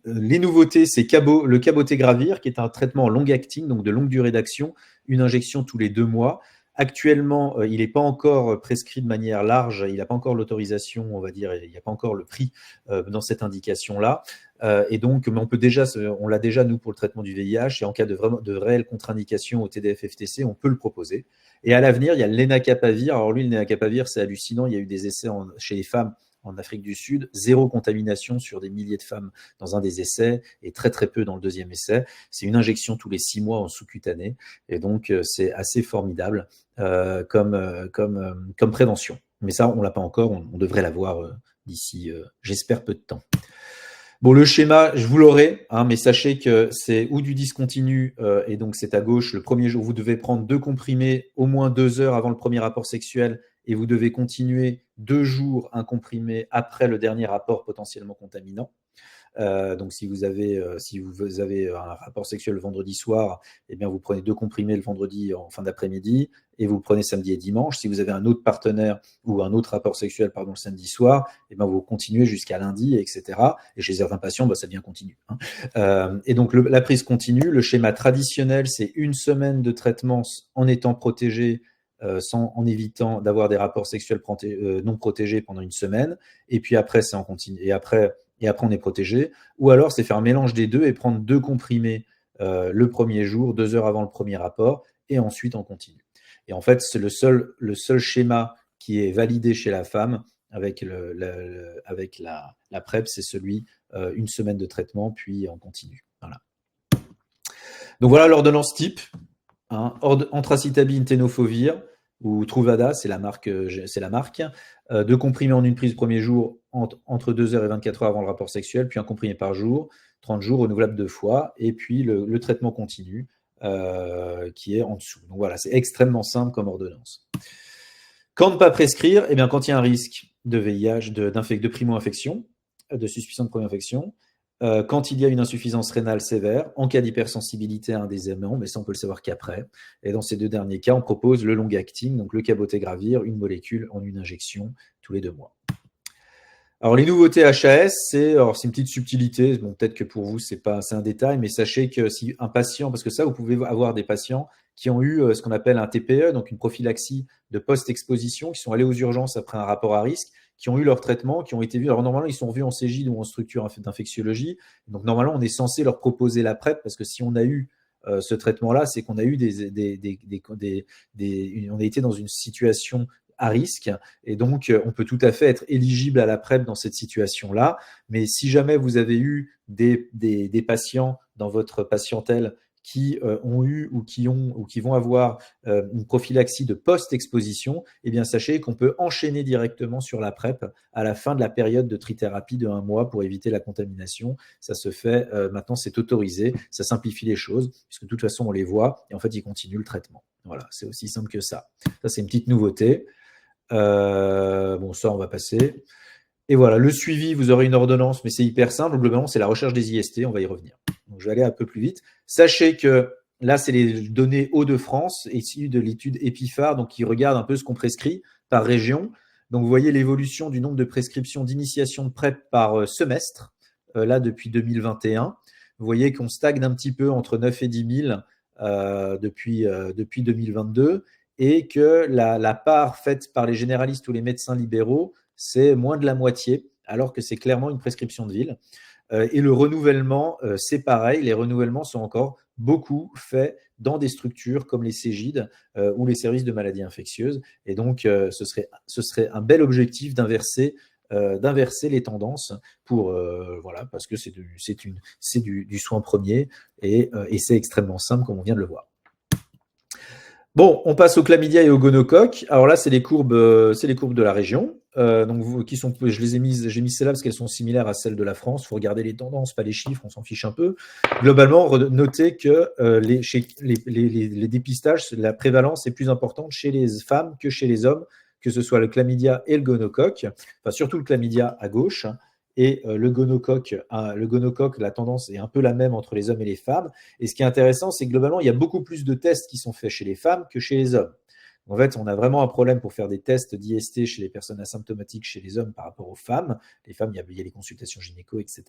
Les nouveautés, c'est le cabotegravir, qui est un traitement long-acting, donc de longue durée d'action, une injection tous les 2 mois. Actuellement, il n'est pas encore prescrit de manière large, il n'a pas encore l'autorisation, on va dire, il n'y a pas encore le prix dans cette indication-là. Et donc, mais on l'a déjà, nous, pour le traitement du VIH, et en cas de réelle contre-indication au TDF-FTC, on peut le proposer. Et à l'avenir, il y a le lenacapavir. Alors lui, le lenacapavir, c'est hallucinant, il y a eu des essais chez les femmes en Afrique du Sud, 0 contamination sur des milliers de femmes dans un des essais et très très peu dans le deuxième essai. C'est une injection tous les 6 mois en sous-cutané et donc c'est assez formidable comme prévention. Mais ça, on ne l'a pas encore, on devrait l'avoir d'ici, j'espère, peu de temps. Bon, le schéma, je vous l'aurai, mais sachez que c'est ou du discontinu, et donc c'est à gauche, le premier jour, vous devez prendre 2 comprimés au moins 2 heures avant le premier rapport sexuel, et vous devez continuer 2 jours un comprimé après le dernier rapport potentiellement contaminant. Donc si vous avez un rapport sexuel le vendredi soir, eh bien vous prenez 2 comprimés le vendredi en fin d'après-midi et vous prenez samedi et dimanche. Si vous avez un autre partenaire ou un autre rapport sexuel le samedi soir, eh bien vous continuez jusqu'à lundi, etc. Et chez certains patients, ça devient continu. Et donc la prise continue, le schéma traditionnel, c'est 1 semaine de traitement en étant protégé, en évitant d'avoir des rapports sexuels non protégés pendant 1 semaine. Et puis après, c'est en continu. Et après, on est protégé. Ou alors, c'est faire un mélange des deux et prendre 2 comprimés le premier jour, 2 heures avant le premier rapport, et ensuite en continu. Et en fait, c'est le seul schéma qui est validé chez la femme avec la PrEP, c'est celui 1 semaine de traitement, puis en continu. Voilà. Donc voilà l'ordonnance type. Anthracitabine, tenofovir ou Truvada, c'est la marque. 2 comprimés en une prise le premier jour, entre 2 heures et 24 heures avant le rapport sexuel, puis un comprimé par jour, 30 jours, renouvelable 2 fois, et puis le traitement continu qui est en dessous. Donc voilà, c'est extrêmement simple comme ordonnance. Quand ne pas prescrire? Eh bien, quand il y a un risque de VIH, de primo-infection, de suspicion de primo-infection, quand il y a une insuffisance rénale sévère, en cas d'hypersensibilité à un des aimants, mais ça on peut le savoir qu'après. Et dans ces 2 derniers cas, on propose le long-acting, donc le cabotegravir, une molécule en une injection tous les 2 mois. Alors les nouveautés HAS, c'est une petite subtilité, bon, peut-être que pour vous c'est un détail, mais sachez que si un patient, parce que ça vous pouvez avoir des patients qui ont eu ce qu'on appelle un TPE, donc une prophylaxie de post-exposition, qui sont allés aux urgences après un rapport à risque, qui ont eu leur traitement, qui ont été vus. Alors normalement, ils sont vus en CGID ou en structure d'infectiologie. Donc normalement, on est censé leur proposer la PrEP parce que si on a eu ce traitement-là, c'est qu'on a eu on a été dans une situation à risque. Et donc, on peut tout à fait être éligible à la PrEP dans cette situation-là. Mais si jamais vous avez eu des patients dans votre patientèle qui ont eu ou qui vont avoir une prophylaxie de post-exposition, eh bien, sachez qu'on peut enchaîner directement sur la PrEP à la fin de la période de trithérapie de 1 mois pour éviter la contamination. Ça se fait, maintenant, c'est autorisé. Ça simplifie les choses, puisque de toute façon, on les voit et en fait, ils continuent le traitement. Voilà, c'est aussi simple que ça. Ça, c'est une petite nouveauté. Bon, ça, on va passer. Et voilà, le suivi, vous aurez une ordonnance, mais c'est hyper simple. Globalement, c'est la recherche des IST. On va y revenir. Donc, je vais aller un peu plus vite. Sachez que là, c'est les données Hauts-de-France, issues de l'étude EPIFAR, donc qui regarde un peu ce qu'on prescrit par région. Donc, vous voyez l'évolution du nombre de prescriptions d'initiation de PrEP par semestre, là, depuis 2021. Vous voyez qu'on stagne un petit peu entre 9 et 10 000 depuis 2022 et que la part faite par les généralistes ou les médecins libéraux, c'est moins de la moitié, alors que c'est clairement une prescription de ville. Et le renouvellement, c'est pareil, les renouvellements sont encore beaucoup faits dans des structures comme les Cégides ou les services de maladies infectieuses. Et donc, ce serait un bel objectif d'inverser les tendances voilà, parce que c'est du soin premier et c'est extrêmement simple, comme on vient de le voir. Bon, on passe au chlamydia et au gonocoque. Alors là, c'est les courbes de la région. Donc, j'ai mis celles-là parce qu'elles sont similaires à celles de la France. Il faut regarder les tendances, pas les chiffres, on s'en fiche un peu. Globalement, notez que les dépistages, la prévalence est plus importante chez les femmes que chez les hommes, que ce soit le chlamydia et le gonocoque, enfin surtout le chlamydia à gauche. Et le gonocoque, la tendance est un peu la même entre les hommes et les femmes. Et ce qui est intéressant, c'est que globalement, il y a beaucoup plus de tests qui sont faits chez les femmes que chez les hommes. En fait, on a vraiment un problème pour faire des tests d'IST chez les personnes asymptomatiques chez les hommes par rapport aux femmes. Les femmes, il y a les consultations gynéco, etc.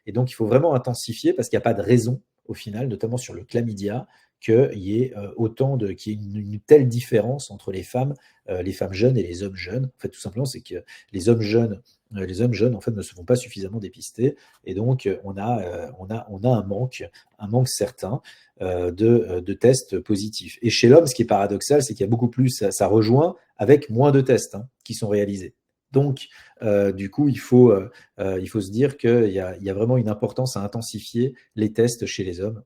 Et donc, il faut vraiment intensifier parce qu'il n'y a pas de raison, au final, notamment sur le chlamydia, qu'il y ait qu'il y ait une telle différence entre les femmes jeunes et les hommes jeunes. En fait, tout simplement, c'est que les hommes jeunes en fait ne se font pas suffisamment dépister et donc on a un manque certain de tests positifs. Et chez l'homme, ce qui est paradoxal, c'est qu'il y a beaucoup plus, ça rejoint avec moins de tests qui sont réalisés. Donc, du coup, il faut se dire qu'il y a vraiment une importance à intensifier les tests chez les hommes,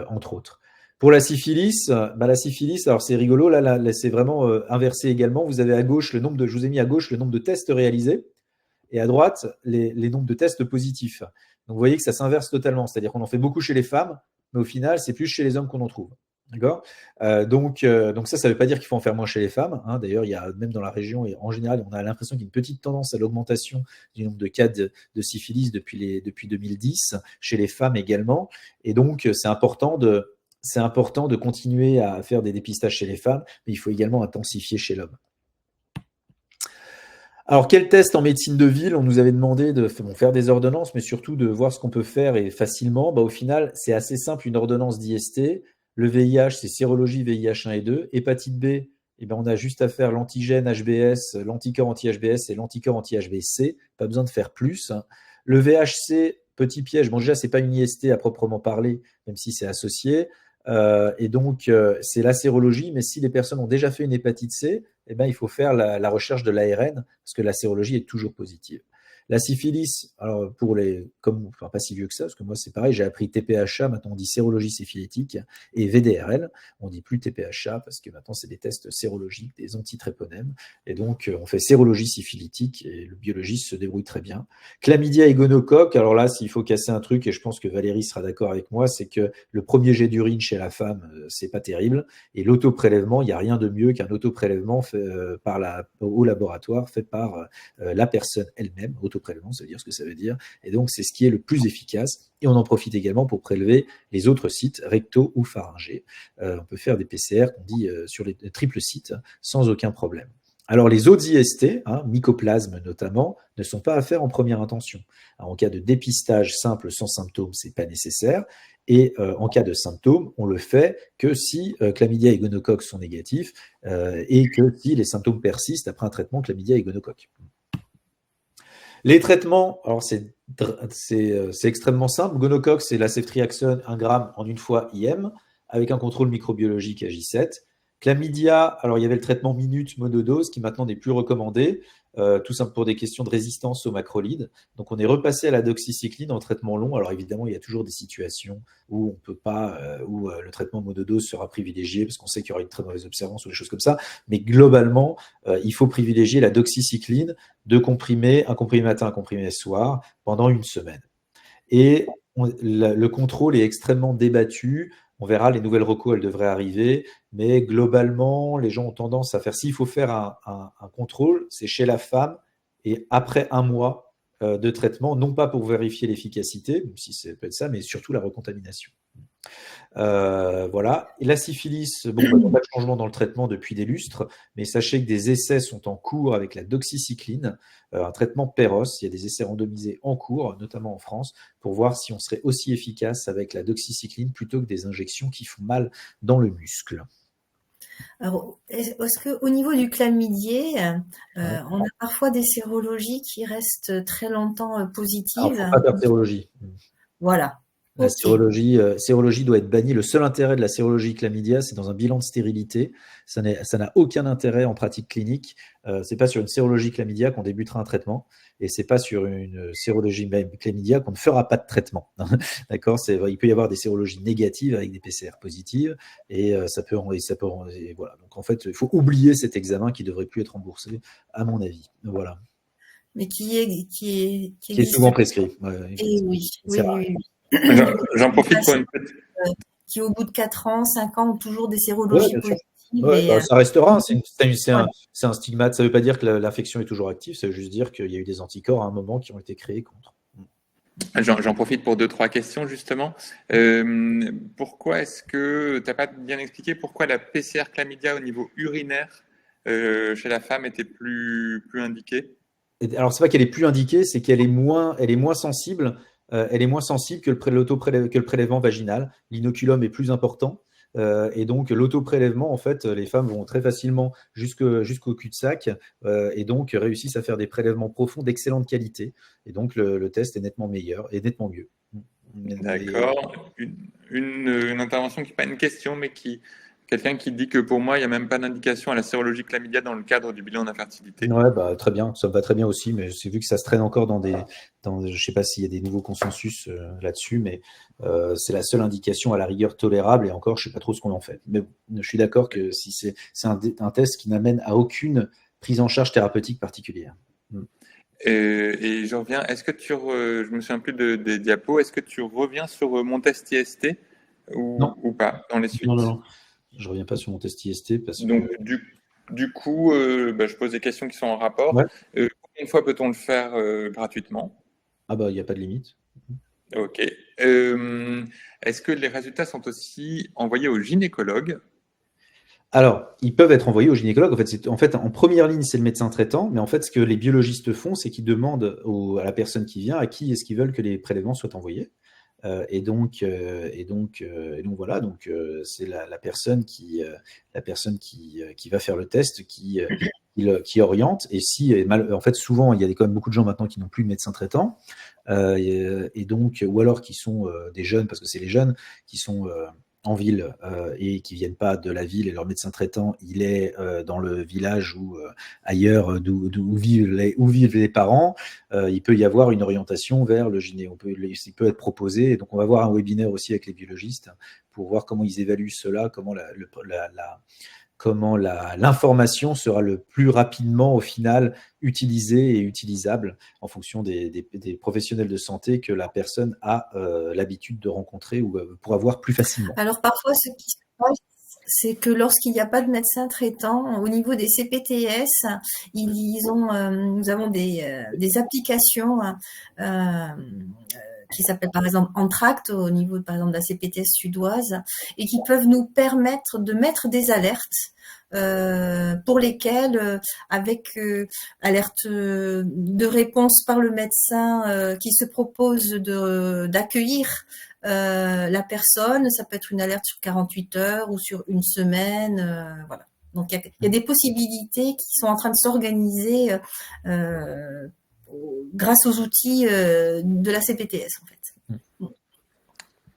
entre autres. Pour la syphilis, alors c'est rigolo, là c'est vraiment inversé également. Vous avez à gauche je vous ai mis à gauche le nombre de tests réalisés et à droite les nombres de tests positifs. Donc vous voyez que ça s'inverse totalement, c'est-à-dire qu'on en fait beaucoup chez les femmes, mais au final c'est plus chez les hommes qu'on en trouve. D'accord ? Donc ça ne veut pas dire qu'il faut en faire moins chez les femmes. D'ailleurs, il y a même dans la région, et en général, on a l'impression qu'il y a une petite tendance à l'augmentation du nombre de cas de syphilis depuis 2010, chez les femmes également. Et donc, c'est important de continuer à faire des dépistages chez les femmes, mais il faut également intensifier chez l'homme. Alors, quel test en médecine de ville? On nous avait demandé de faire des ordonnances, mais surtout de voir ce qu'on peut faire et facilement. Au final, c'est assez simple, une ordonnance d'IST. Le VIH, c'est sérologie VIH1 et 2. Hépatite B, on a juste à faire l'antigène HBS, l'anticorps anti-HBS et l'anticorps anti-HBC. Pas besoin de faire plus. Le VHC, petit piège. Bon, déjà, ce n'est pas une IST à proprement parler, même si c'est associé. Et donc, c'est la sérologie. Mais si les personnes ont déjà fait une hépatite C, il faut faire la recherche de l'ARN parce que la sérologie est toujours positive. La syphilis, alors pas si vieux que ça, parce que moi c'est pareil, j'ai appris TPHA, maintenant on dit sérologie syphilitique, et VDRL, on dit plus TPHA parce que maintenant c'est des tests sérologiques, des antitréponèmes, et donc on fait sérologie syphilitique et le biologiste se débrouille très bien. Chlamydia et gonocoque, alors là s'il faut casser un truc, et je pense que Valérie sera d'accord avec moi, c'est que le premier jet d'urine chez la femme, c'est pas terrible, et l'autoprélèvement, il n'y a rien de mieux qu'un autoprélèvement fait au laboratoire, fait par la personne elle-même, prélèvement, ça veut dire ce que ça veut dire. Et donc, c'est ce qui est le plus efficace. Et on en profite également pour prélever les autres sites, rectaux ou pharyngés. On peut faire des PCR, qu'on dit sur les triples sites, sans aucun problème. Alors, les autres IST, mycoplasme notamment, ne sont pas à faire en première intention. Alors, en cas de dépistage simple sans symptômes, ce n'est pas nécessaire. Et en cas de symptômes, on le fait que si chlamydia et gonocoque sont négatifs et que si les symptômes persistent après un traitement chlamydia et gonocoque. Les traitements, alors c'est extrêmement simple. Gonocoque, c'est la ceftriaxone 1 gramme en une fois IM avec un contrôle microbiologique à J7. Chlamydia, alors il y avait le traitement minute monodose qui maintenant n'est plus recommandé, tout simple pour des questions de résistance aux macrolides. Donc on est repassé à la doxycycline en traitement long. Alors évidemment, il y a toujours des situations où on peut pas, où le traitement monodose sera privilégié parce qu'on sait qu'il y aura une très mauvaise observance ou des choses comme ça. Mais globalement, il faut privilégier la doxycycline, 2 comprimés, un comprimé matin, un comprimé soir, pendant une semaine. Et le contrôle est extrêmement débattu. On verra, les nouvelles recos, elles devraient arriver. Mais globalement, les gens ont tendance à faire, s'il faut faire un contrôle, c'est chez la femme et après un mois de traitement, non pas pour vérifier l'efficacité, même si ça peut être ça, mais surtout la recontamination. Voilà. Et la syphilis, bon, il n'y a pas de changement dans le traitement depuis des lustres, mais sachez que des essais sont en cours avec la doxycycline, un traitement Péros. Il y a des essais randomisés en cours, notamment en France, pour voir si on serait aussi efficace avec la doxycycline plutôt que des injections qui font mal dans le muscle. Alors, est-ce qu'au niveau du chlamydier, on a parfois des sérologies qui restent très longtemps Alors, il positives? ne faut pas faire de sérologie. Voilà. La Ok. sérologie doit être bannie. Le seul intérêt de la sérologie chlamydia, c'est dans un bilan de stérilité. Ça n'a aucun intérêt en pratique clinique. C'est pas sur une sérologie chlamydia qu'on débutera un traitement, et c'est pas sur une sérologie chlamydia qu'on ne fera pas de traitement. D'accord. Il peut y avoir des sérologies négatives avec des PCR positives, et et voilà. Donc en fait, il faut oublier cet examen qui devrait plus être remboursé, à mon avis. Voilà. Mais qui Qui est existe. souvent prescrit. Ouais, Et oui, c'est oui, rare. oui, oui. J'en profite pour une petite. Qui, au bout de 4 ans, 5 ans, ont toujours des Ouais, sérologies bien sûr. positives. Ouais, Et, ça restera, hein. voilà. C'est un stigmate. Ça ne veut pas dire que l'infection est toujours active, ça veut juste dire qu'il y a eu des anticorps à un moment qui ont été créés contre. J'en profite pour 2, 3 questions justement. Pourquoi est-ce que tu n'as pas bien expliqué pourquoi la PCR chlamydia au niveau urinaire chez la femme était plus indiquée? Alors, c'est pas qu'elle est plus indiquée, c'est qu'elle est elle est moins sensible. Elle est moins sensible que que le prélèvement vaginal. L'inoculum est plus important. Et donc, l'autoprélèvement, en fait, les femmes vont très facilement jusqu'au cul-de-sac, et donc réussissent à faire des prélèvements profonds d'excellente qualité. Et donc, le test est nettement meilleur et nettement mieux. D'accord. Une intervention qui n'est pas une question, mais quelqu'un qui dit que pour moi, il n'y a même pas d'indication à la sérologie chlamydia dans le cadre du bilan d'infertilité. Ouais, bah, très bien, ça me va très bien aussi, mais c'est vu que ça se traîne encore je sais pas s'il y a des nouveaux consensus là-dessus, mais c'est la seule indication à la rigueur tolérable, et encore, je sais pas trop ce qu'on en fait. Mais bon, je suis d'accord que si c'est un test qui n'amène à aucune prise en charge thérapeutique particulière. Et je reviens, je me souviens plus des diapos, est-ce que tu reviens sur mon test IST Non, ou pas dans les non, non, suites? non. Je reviens pas sur mon test IST parce que. Donc, du coup, je pose des questions qui sont en rapport. Ouais. Combien de fois peut-on le faire gratuitement? Ah bah, il n'y a pas de limite. Ok. Est-ce que les résultats sont aussi envoyés au gynécologue? Alors, ils peuvent être envoyés au gynécologue. En fait, en première ligne, c'est le médecin traitant. Mais en fait, ce que les biologistes font, c'est qu'ils demandent à la personne qui vient à qui est-ce qu'ils veulent que les prélèvements soient envoyés. Et donc voilà. Donc c'est la personne qui va faire le test qui oriente. Et si en fait, souvent, il y a quand même beaucoup de gens maintenant qui n'ont plus de médecin traitant. Et donc, ou alors qui sont des jeunes, parce que c'est les jeunes qui sont en ville et qui viennent pas de la ville, et leur médecin traitant il est dans le village ou ailleurs d'où vivent les parents. Il peut y avoir une orientation vers le gyné. Il peut être proposé, et donc on va voir un webinaire aussi avec les biologistes pour voir comment ils évaluent cela, comment l'information sera le plus rapidement au final utilisée et utilisable en fonction des professionnels de santé que la personne a l'habitude de rencontrer ou pour avoir plus facilement. Alors parfois, ce qui se passe, c'est que lorsqu'il n'y a pas de médecin traitant, au niveau des CPTS, nous avons des applications qui s'appellent par exemple Entracte au niveau par exemple de la CPTS sudoise, et qui peuvent nous permettre de mettre des alertes pour lesquelles, avec alerte de réponse par le médecin qui se propose d'accueillir la personne, ça peut être une alerte sur 48 heures ou sur une semaine, voilà. Donc il y a des possibilités qui sont en train de s'organiser grâce aux outils de la CPTS en fait.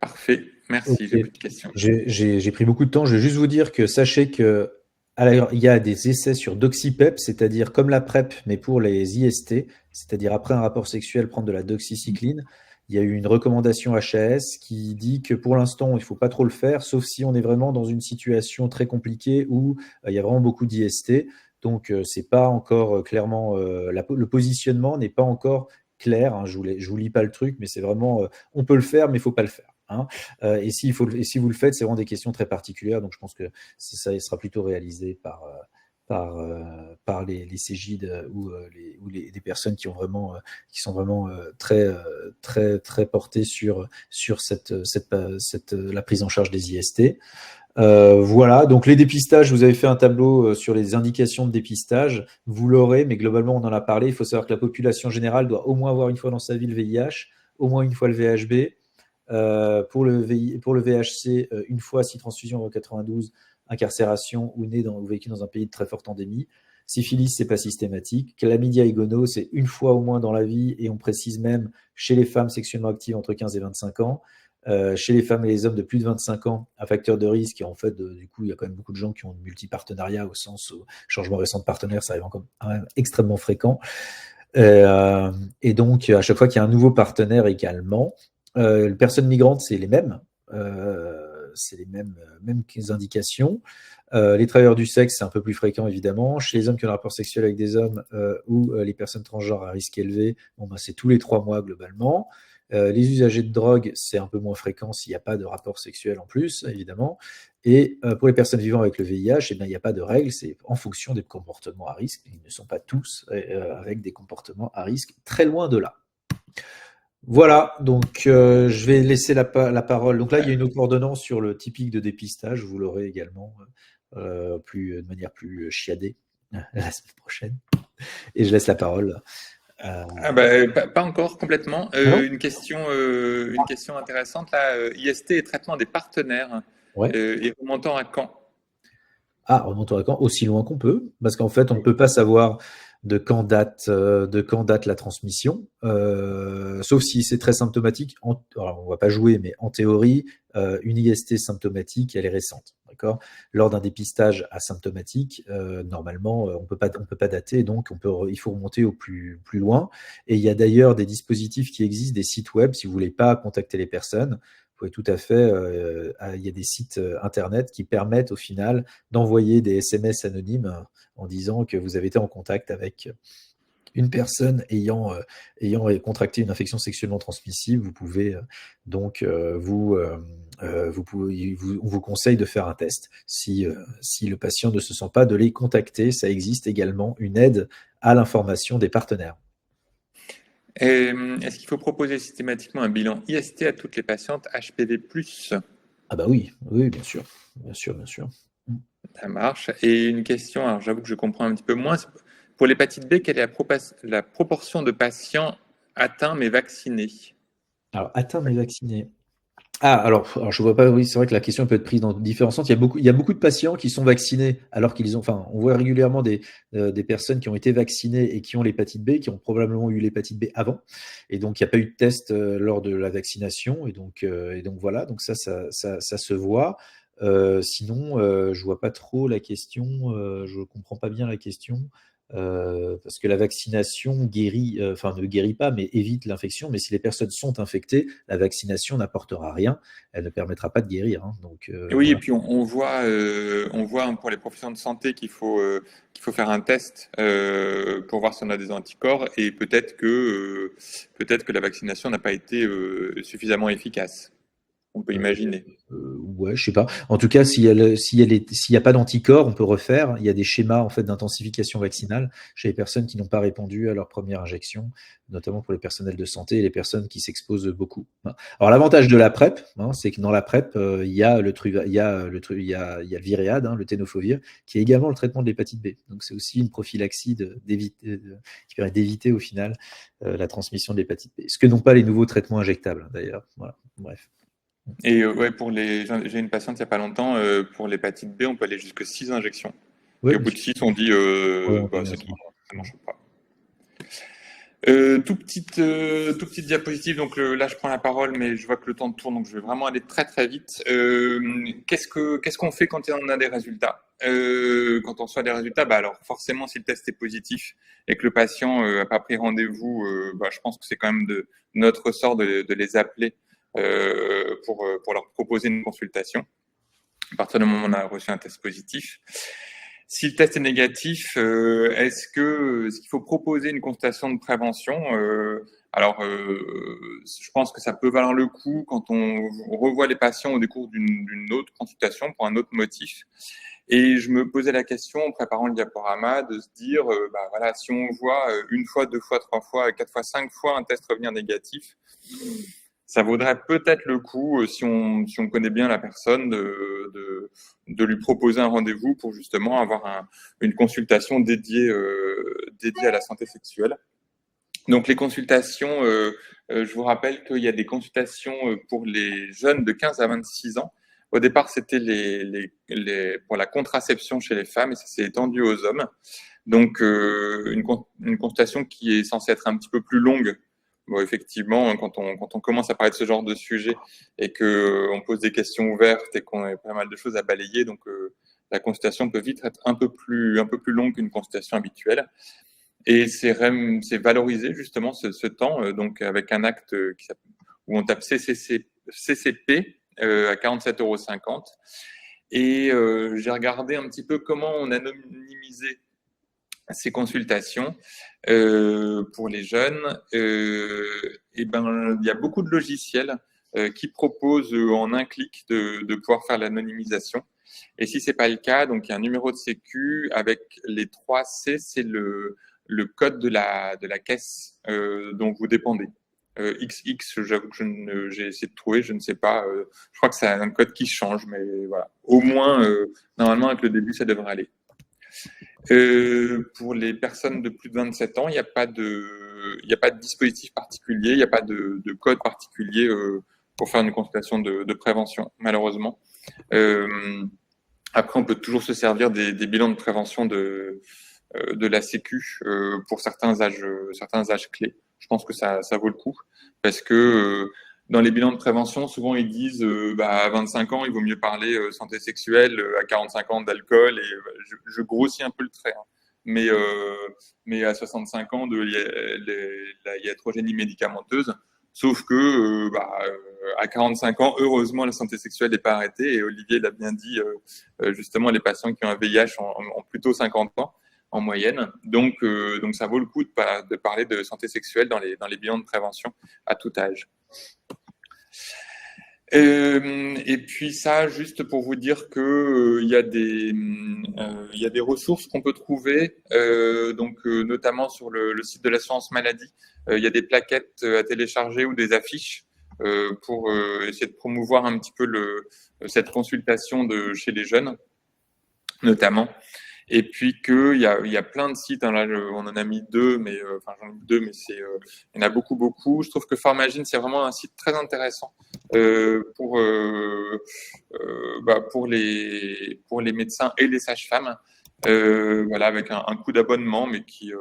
Parfait. Merci, j'ai plus de questions. J'ai pris beaucoup de temps. Je vais juste vous dire que sachez que il y a des essais sur doxypep, c'est-à-dire comme la PrEP, mais pour les IST, c'est-à-dire après un rapport sexuel, prendre de la doxycycline. Il y a eu une recommandation HAS qui dit que pour l'instant, il ne faut pas trop le faire, sauf si on est vraiment dans une situation très compliquée où il y a vraiment beaucoup d'IST. Donc, c'est pas encore clairement, le positionnement n'est pas encore clair. Hein. Je vous lis pas le truc, mais c'est vraiment, on peut le faire, mais il ne faut pas le faire. Hein. Et si vous le faites, c'est vraiment des questions très particulières. Donc, je pense que ça sera plutôt réalisé par les CGID ou des personnes qui sont vraiment très portées sur la prise en charge des IST. Voilà, donc les dépistages, vous avez fait un tableau sur les indications de dépistage, vous l'aurez, mais globalement on en a parlé. Il faut savoir que la population générale doit au moins avoir une fois dans sa vie le VIH, au moins une fois le VHB. Pour le VHC, une fois si transfusion avant 92, incarcération ou vécu dans un pays de très forte endémie. Syphilis, c'est pas systématique. Chlamydia et gono, c'est une fois au moins dans la vie, et on précise même chez les femmes sexuellement actives entre 15 et 25 ans. Chez les femmes et les hommes de plus de 25 ans, un facteur de risque, et en fait, du coup, il y a quand même beaucoup de gens qui ont de multipartenariat, au sens où changement récent de partenaire, ça arrive encore extrêmement fréquent. Et donc, à chaque fois qu'il y a un nouveau partenaire également, les personnes migrantes, c'est les mêmes. C'est les mêmes indications. Les travailleurs du sexe, c'est un peu plus fréquent, évidemment. Chez les hommes qui ont un rapport sexuel avec des hommes ou les personnes transgenres à risque élevé, c'est tous les 3 mois globalement. Les usagers de drogue, c'est un peu moins fréquent s'il n'y a pas de rapport sexuel en plus, évidemment. Et pour les personnes vivant avec le VIH, il n'y a pas de règle, c'est en fonction des comportements à risque. Ils ne sont pas tous avec des comportements à risque, très loin de là. Voilà, donc je vais laisser la parole. Donc là, il y a une autre ordonnance sur le typique de dépistage, vous l'aurez également de manière plus chiadée la semaine prochaine. Et je laisse la parole. Pas encore complètement. Une question intéressante là. IST et traitement des partenaires. Ouais. Et remontant à quand? Remontant à quand? Aussi loin qu'on peut, parce qu'en fait, on ne peut pas savoir de quand date la transmission, sauf si c'est très symptomatique. Alors, on ne va pas jouer, mais en théorie, une IST symptomatique, elle est récente. D'accord ? Lors d'un dépistage asymptomatique, normalement, on peut pas dater, donc il faut remonter au plus loin. Et il y a d'ailleurs des dispositifs qui existent, des sites web, si vous voulez pas contacter les personnes. Vous pouvez tout à fait, il y a des sites internet qui permettent au final d'envoyer des SMS anonymes en disant que vous avez été en contact avec une personne ayant contracté une infection sexuellement transmissible. Vous pouvez on vous conseille de faire un test si le patient ne se sent pas de les contacter. Ça existe également une aide à l'information des partenaires. Est-ce qu'il faut proposer systématiquement un bilan IST à toutes les patientes HPV+? Ah bah oui, bien sûr. Ça marche. Et une question, alors j'avoue que je comprends un petit peu moins. Pour l'hépatite B, quelle est la proportion de patients atteints mais vaccinés? Alors, atteints mais vaccinés. Alors je vois pas, oui, c'est vrai que la question peut être prise dans différents sens. Il y a beaucoup de patients qui sont vaccinés alors on voit régulièrement des personnes qui ont été vaccinées et qui ont l'hépatite B, qui ont probablement eu l'hépatite B avant. Et donc, il n'y a pas eu de test lors de la vaccination. Et donc voilà, donc ça se voit. Sinon, je vois pas trop la question, je comprends pas bien la question. Parce que la vaccination ne guérit pas, mais évite l'infection. Mais si les personnes sont infectées, la vaccination n'apportera rien. Elle ne permettra pas de guérir. Hein. Donc, oui, voilà. Et puis on voit pour les professionnels de santé qu'il faut faire un test pour voir si on a des anticorps, et peut-être que la vaccination n'a pas été suffisamment efficace. On peut imaginer. Ouais, je sais pas. En tout cas, s'il y a pas d'anticorps, on peut refaire. Il y a des schémas en fait d'intensification vaccinale chez les personnes qui n'ont pas répondu à leur première injection, notamment pour les personnels de santé et les personnes qui s'exposent beaucoup. Alors l'avantage de la PrEP, c'est que dans la PrEP, il y a le Viréad, le tenofovir, qui est également le traitement de l'hépatite B. Donc c'est aussi une prophylaxie qui permet d'éviter au final la transmission de l'hépatite B. Ce que n'ont pas les nouveaux traitements injectables d'ailleurs. Voilà. Bref. Et j'ai une patiente il n'y a pas longtemps, pour l'hépatite B, on peut aller jusqu'à 6 injections. Et au bout de 6, on dit ça ne marche pas. Tout petite diapositive. Donc là, je prends la parole, mais je vois que le temps tourne, donc je vais vraiment aller très très vite. Qu'est-ce qu'on fait quand on a des résultats? Quand on reçoit des résultats, bah alors forcément, si le test est positif et que le patient a pas pris rendez-vous, bah, je pense que c'est quand même de notre ressort de les appeler pour leur proposer une consultation. À partir du moment où on a reçu un test positif. Si le test est négatif, est-ce qu'il faut proposer une consultation de prévention? Alors, je pense que ça peut valoir le coup quand on revoit les patients au décours d'une autre consultation pour un autre motif. Et je me posais la question en préparant le diaporama de se dire, bah voilà, si on voit une fois, deux fois, trois fois, quatre fois, cinq fois un test revenir négatif, ça vaudrait peut-être le coup, si on connaît bien la personne, de lui proposer un rendez-vous pour justement avoir une consultation dédiée à la santé sexuelle. Donc les consultations, je vous rappelle qu'il y a des consultations pour les jeunes de 15 à 26 ans. Au départ, c'était pour la contraception chez les femmes et ça s'est étendu aux hommes. Donc une consultation qui est censée être un petit peu plus longue. Bon, effectivement, quand on commence à parler de ce genre de sujet et qu'on pose des questions ouvertes et qu'on a pas mal de choses à balayer, donc la consultation peut vite être un peu plus longue qu'une consultation habituelle. Et c'est valorisé justement ce temps, donc avec un acte où on tape CCP à 47,50 €. Et j'ai regardé un petit peu comment on anonymisé ces consultations pour les jeunes. Et ben, il y a beaucoup de logiciels qui proposent en un clic de pouvoir faire l'anonymisation. Et si c'est pas le cas, donc il y a un numéro de sécu avec les 3 C, c'est le code de la caisse dont vous dépendez. XX, j'avoue que j'ai essayé de trouver, je ne sais pas. Je crois que c'est un code qui change, mais voilà. Au moins, normalement, avec le début, ça devrait aller. Pour les personnes de plus de 27 ans, il n'y a pas de dispositif particulier, il n'y a pas de code particulier pour faire une consultation de prévention, malheureusement. Après, on peut toujours se servir des bilans de prévention de la Sécu pour certains âges clés. Je pense que ça vaut le coup parce que dans les bilans de prévention, souvent ils disent à 25 ans, il vaut mieux parler santé sexuelle, à 45 ans d'alcool, et je grossis un peu le trait. Hein. Mais à 65 ans de la iatrogénie médicamenteuse, sauf que à 45 ans, heureusement, la santé sexuelle n'est pas arrêtée, et Olivier l'a bien dit, justement, les patients qui ont un VIH ont plutôt 50 ans en moyenne. Donc ça vaut le coup de parler de santé sexuelle dans les bilans de prévention à tout âge. Et puis ça, juste pour vous dire que il y a des ressources qu'on peut trouver, notamment sur le site de l'assurance maladie. Il y a des plaquettes à télécharger ou des affiches pour essayer de promouvoir un petit peu cette consultation chez les jeunes, notamment. Et puis qu'il y a plein de sites, hein, là on en a mis deux, mais j'en ai mis deux, mais il y en a beaucoup. Je trouve que Formagine, c'est vraiment un site très intéressant pour les médecins et les sages-femmes, voilà, avec un coût d'abonnement, mais qui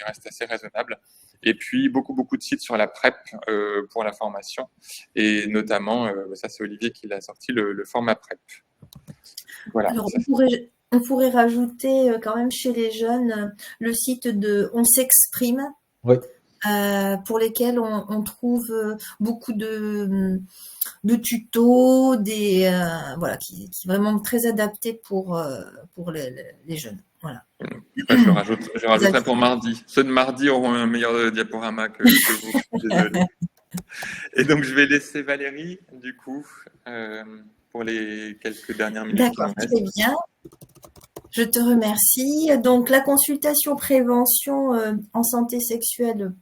reste assez raisonnable. Et puis beaucoup de sites sur la PrEP pour la formation, et notamment ça c'est Olivier qui l'a sorti, le format PrEP. Voilà. Alors, on pourrait rajouter quand même chez les jeunes le site de On s'exprime, oui. Pour lesquels on trouve beaucoup de tutos, voilà, qui est vraiment très adapté pour les jeunes. Voilà. Je rajouterai pour mardi. Ceux de mardi auront un meilleur diaporama que vous. Désolé. Et donc, je vais laisser Valérie, du coup, pour les quelques dernières minutes. D'accord, très bien. Je te remercie. Donc, la consultation prévention en santé sexuelle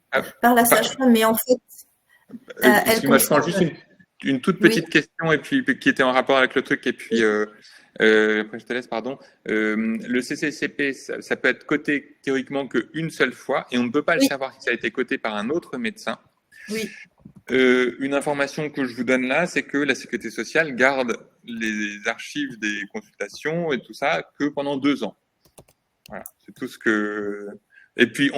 par la sage-femme, mais en fait, excuse-moi, je prends juste une toute petite question, et puis qui était en rapport avec le truc, et puis après je te laisse, pardon. Le CCCP, ça peut être coté théoriquement qu'une seule fois, et on ne peut pas le savoir si ça a été coté par un autre médecin. Oui. Une information que je vous donne là, c'est que la Sécurité sociale garde les archives des consultations et tout ça que pendant 2 ans. Voilà, c'est tout ce que Et puis,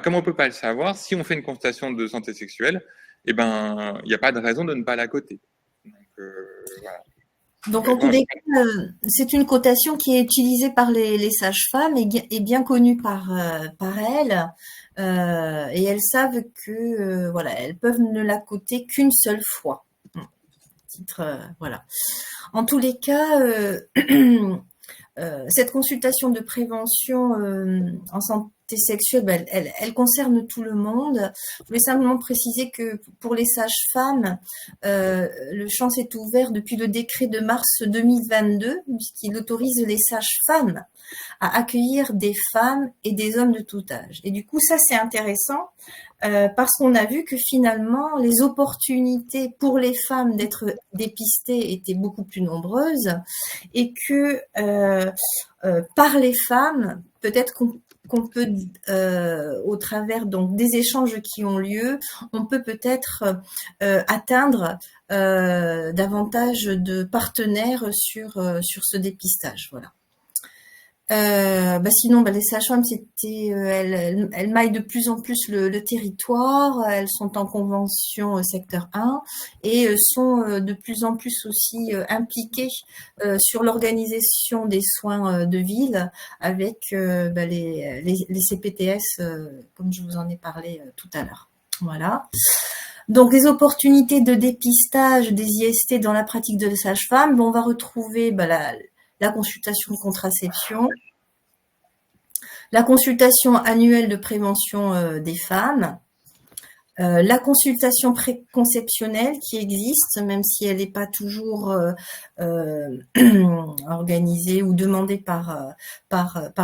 comme on peut pas le savoir, si on fait une constatation de santé sexuelle, eh ben, il n'y a pas de raison de ne pas la coter. Donc, voilà. Donc, Mais en tous bon, les cas, c'est une cotation qui est utilisée par les sages-femmes et bien connue par elles. Et elles savent que voilà, elles peuvent ne la coter qu'une seule fois. Titre, voilà. En tous les cas, cette consultation de prévention en santé sexuelle, ben, elle concerne tout le monde. Je voulais simplement préciser que pour les sages-femmes, le champ s'est ouvert depuis le décret de mars 2022, qui autorise les sages-femmes à accueillir des femmes et des hommes de tout âge. Et du coup, ça, c'est intéressant parce qu'on a vu que finalement, les opportunités pour les femmes d'être dépistées étaient beaucoup plus nombreuses et que par les femmes, peut-être qu'on peut, au travers donc des échanges qui ont lieu, on peut peut-être atteindre davantage de partenaires sur ce dépistage. Voilà. Sinon, les sages-femmes, elles maillent de plus en plus le territoire. Elles sont en convention secteur 1 et sont de plus en plus aussi impliquées sur l'organisation des soins de ville avec les CPTS, comme je vous en ai parlé tout à l'heure. Voilà. Donc, les opportunités de dépistage des IST dans la pratique de la sage-femme, on va retrouver la consultation de contraception, la consultation annuelle de prévention des femmes, la consultation préconceptionnelle qui existe, même si elle n'est pas toujours organisée ou demandée par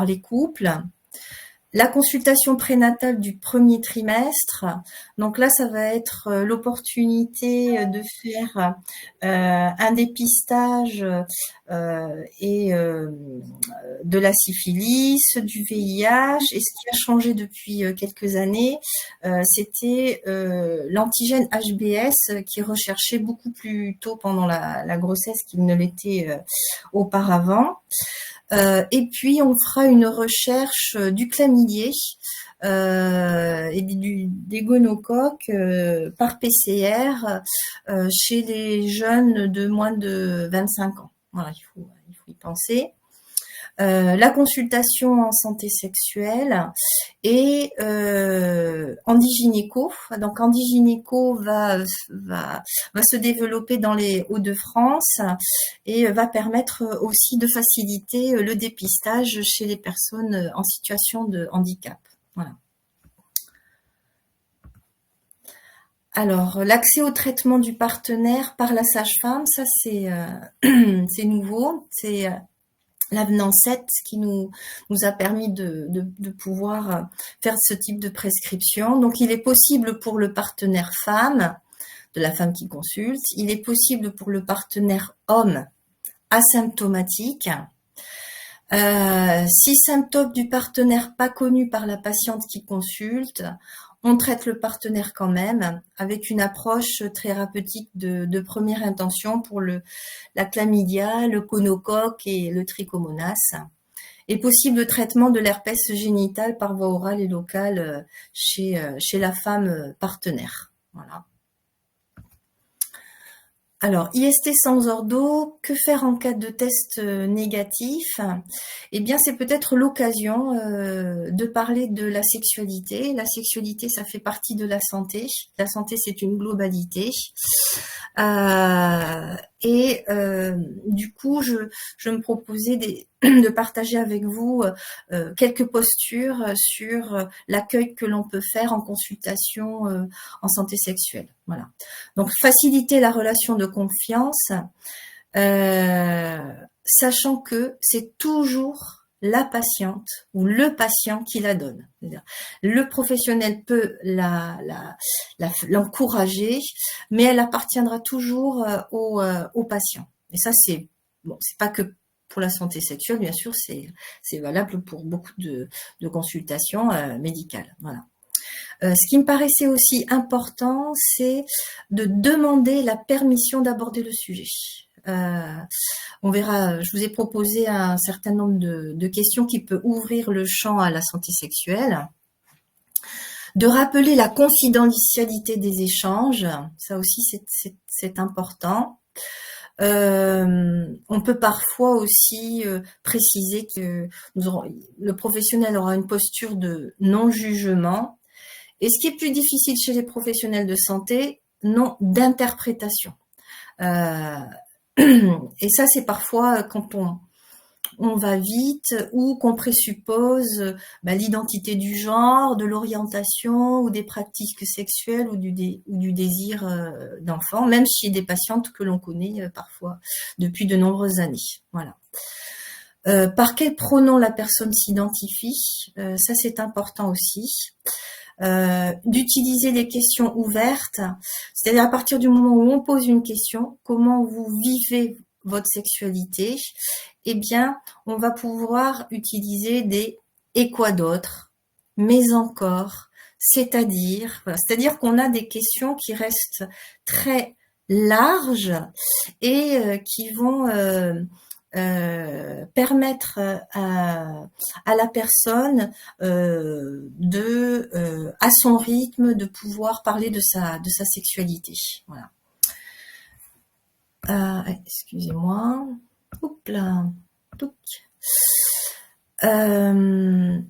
les couples. La consultation prénatale du premier trimestre, donc là, ça va être l'opportunité de faire un dépistage de la syphilis, du VIH. Et ce qui a changé depuis quelques années, c'était l'antigène HBS qui est recherché beaucoup plus tôt pendant la grossesse qu'il ne l'était auparavant. Et puis, on fera une recherche du chlamydier et des gonocoques par PCR chez les jeunes de moins de 25 ans. Voilà, il faut y penser. La consultation en santé sexuelle et Handigynéco. Donc Handigynéco va se développer dans les Hauts-de-France et va permettre aussi de faciliter le dépistage chez les personnes en situation de handicap. Voilà. Alors, l'accès au traitement du partenaire par la sage-femme, ça c'est nouveau. C'est l'avenant 7 qui nous a permis de pouvoir faire ce type de prescription. Donc, il est possible pour le partenaire femme, de la femme qui consulte, il est possible pour le partenaire homme asymptomatique. Si symptômes du partenaire pas connus par la patiente qui consulte, on traite le partenaire quand même avec une approche thérapeutique de première intention pour la chlamydia, le gonocoque et le trichomonas. Et possible traitement de l'herpès génital par voie orale et locale chez la femme partenaire. Voilà. Alors, IST sans ordo, que faire en cas de test négatif? Eh bien, c'est peut-être l'occasion de parler de la sexualité. La sexualité, ça fait partie de la santé. La santé, c'est une globalité. Du coup, je me proposais de partager avec vous quelques postures sur l'accueil que l'on peut faire en consultation en santé sexuelle. Voilà. Donc, faciliter la relation de confiance, sachant que c'est toujours la patiente ou le patient qui la donne. Le professionnel peut l'encourager, mais elle appartiendra toujours au patient. Et ça, c'est pas que pour la santé sexuelle, bien sûr, c'est valable pour beaucoup de consultations médicales. Voilà. Ce qui me paraissait aussi important, c'est de demander la permission d'aborder le sujet. On verra, je vous ai proposé un certain nombre de questions qui peuvent ouvrir le champ à la santé sexuelle. De rappeler la confidentialité des échanges, ça aussi c'est important. On peut parfois aussi préciser que le professionnel aura une posture de non-jugement. Et ce qui est plus difficile chez les professionnels de santé, non d'interprétation. Et ça, c'est parfois quand on va vite ou qu'on présuppose l'identité du genre, de l'orientation ou des pratiques sexuelles ou du désir d'enfant, même chez des patientes que l'on connaît parfois depuis de nombreuses années. Voilà. Par quel pronom la personne s'identifie, ça c'est important aussi. D'utiliser des questions ouvertes, c'est-à-dire à partir du moment où on pose une question, comment vous vivez votre sexualité, eh bien, on va pouvoir utiliser des « et quoi d'autre »,« mais encore », c'est-à-dire, voilà. C'est-à-dire qu'on a des questions qui restent très larges et qui vont permettre à la personne à son rythme, de pouvoir parler de sa sexualité. Voilà. Excusez-moi. Oups là.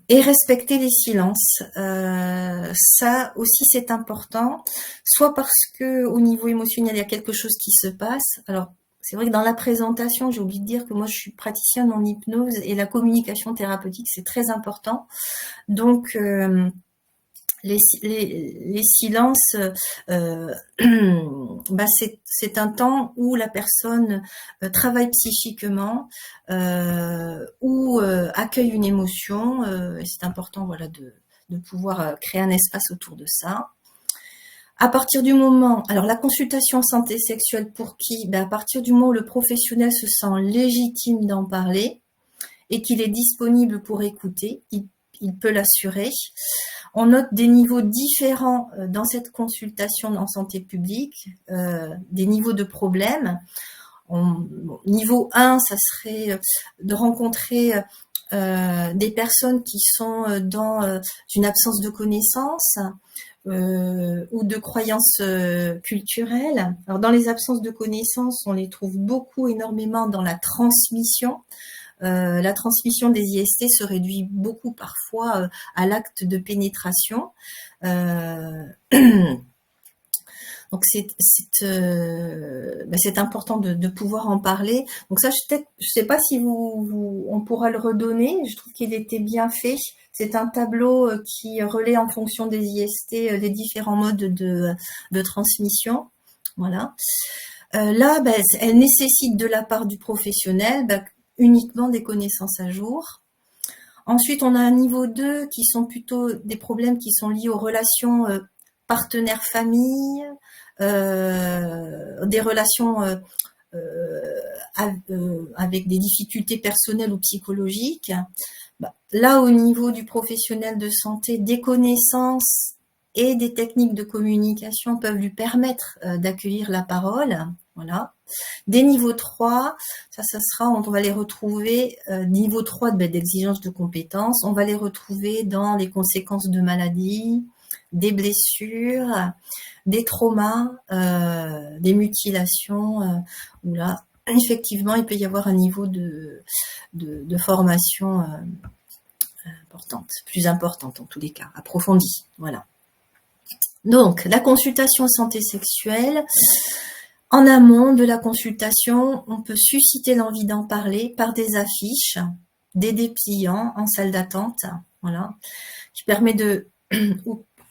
Et respecter les silences. Ça aussi c'est important, soit parce que au niveau émotionnel il y a quelque chose qui se passe. Alors c'est vrai que dans la présentation, j'ai oublié de dire que moi je suis praticienne en hypnose et la communication thérapeutique c'est très important. Donc les silences, c'est un temps où la personne travaille psychiquement ou accueille une émotion. Et c'est important, voilà, de pouvoir créer un espace autour de ça. À partir du moment, alors la consultation en santé sexuelle pour qui? À partir du moment où le professionnel se sent légitime d'en parler et qu'il est disponible pour écouter, il peut l'assurer. On note des niveaux différents dans cette consultation en santé publique, des niveaux de problèmes. Niveau 1, ça serait de rencontrer des personnes qui sont dans une absence de connaissances ou de croyances culturelles. Alors, dans les absences de connaissances, on les trouve énormément dans la transmission. La transmission des IST se réduit beaucoup parfois à l'acte de pénétration. Donc c'est important de pouvoir en parler. Donc ça, je sais pas si on pourra le redonner. Je trouve qu'il était bien fait. C'est un tableau qui relaie en fonction des IST les différents modes de transmission. Voilà. Là, elle nécessite de la part du professionnel uniquement des connaissances à jour. Ensuite, on a un niveau 2 qui sont plutôt des problèmes qui sont liés aux relations partenaires-famille, des relations avec des difficultés personnelles ou psychologiques. Là, au niveau du professionnel de santé, des connaissances et des techniques de communication peuvent lui permettre d'accueillir la parole. Voilà. Des niveaux 3, ça sera, on va les retrouver, niveau 3 d'exigence de compétences, on va les retrouver dans les conséquences de maladies, des blessures, des traumas, des mutilations, où là, effectivement, il peut y avoir un niveau de formation plus importante en tous les cas, approfondie. Voilà. Donc, la consultation santé sexuelle. En amont de la consultation, on peut susciter l'envie d'en parler par des affiches, des dépliants en salle d'attente, voilà, qui permet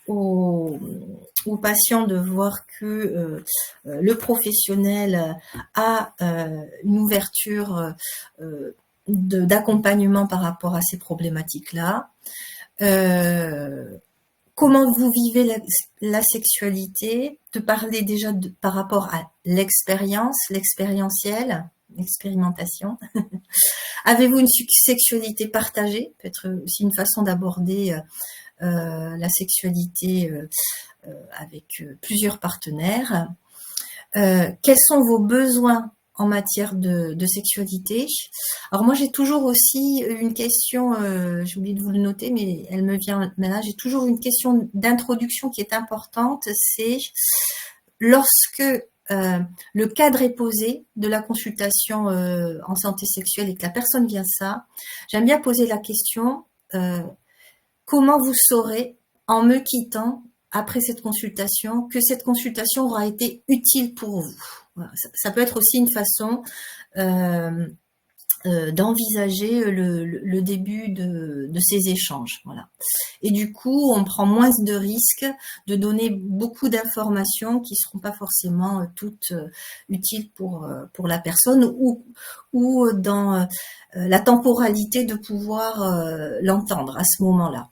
aux patients de voir que le professionnel a une ouverture d'accompagnement par rapport à ces problématiques-là. Comment vous vivez la sexualité, de parler déjà par rapport à l'expérience, l'expérientiel, l'expérimentation. Avez-vous une sexualité partagée? Peut-être aussi une façon d'aborder la sexualité avec plusieurs partenaires. Quels sont vos besoins en matière de sexualité. Alors moi, j'ai toujours aussi une question, j'ai oublié de vous le noter, mais elle me vient là. J'ai toujours une question d'introduction qui est importante, c'est lorsque le cadre est posé de la consultation en santé sexuelle et que la personne vient ça, j'aime bien poser la question, comment vous saurez, en me quittant, après cette consultation, que cette consultation aura été utile pour vous. Voilà. Ça peut être aussi une façon d'envisager le début de ces échanges. Voilà. Et du coup, on prend moins de risques de donner beaucoup d'informations qui ne seront pas forcément toutes utiles pour la personne ou dans la temporalité de pouvoir l'entendre à ce moment-là.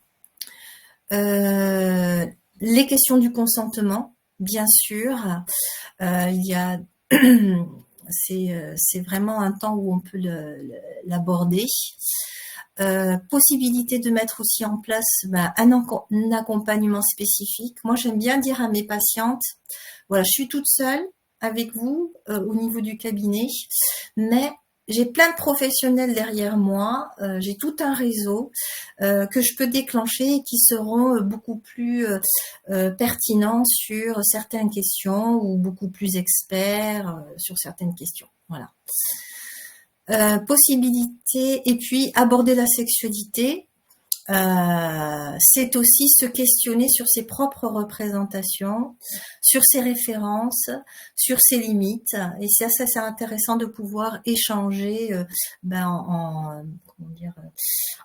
Les questions du consentement, bien sûr. Il y a c'est vraiment un temps où on peut l'aborder. Possibilité de mettre aussi en place un accompagnement spécifique. Moi, j'aime bien dire à mes patientes, voilà, je suis toute seule avec vous au niveau du cabinet, mais j'ai plein de professionnels derrière moi, j'ai tout un réseau que je peux déclencher et qui seront beaucoup plus pertinents sur certaines questions ou beaucoup plus experts sur certaines questions. Voilà. Possibilité, et puis aborder la sexualité, c'est aussi se questionner sur ses propres représentations, sur ses références, sur ses limites. Et c'est assez intéressant de pouvoir échanger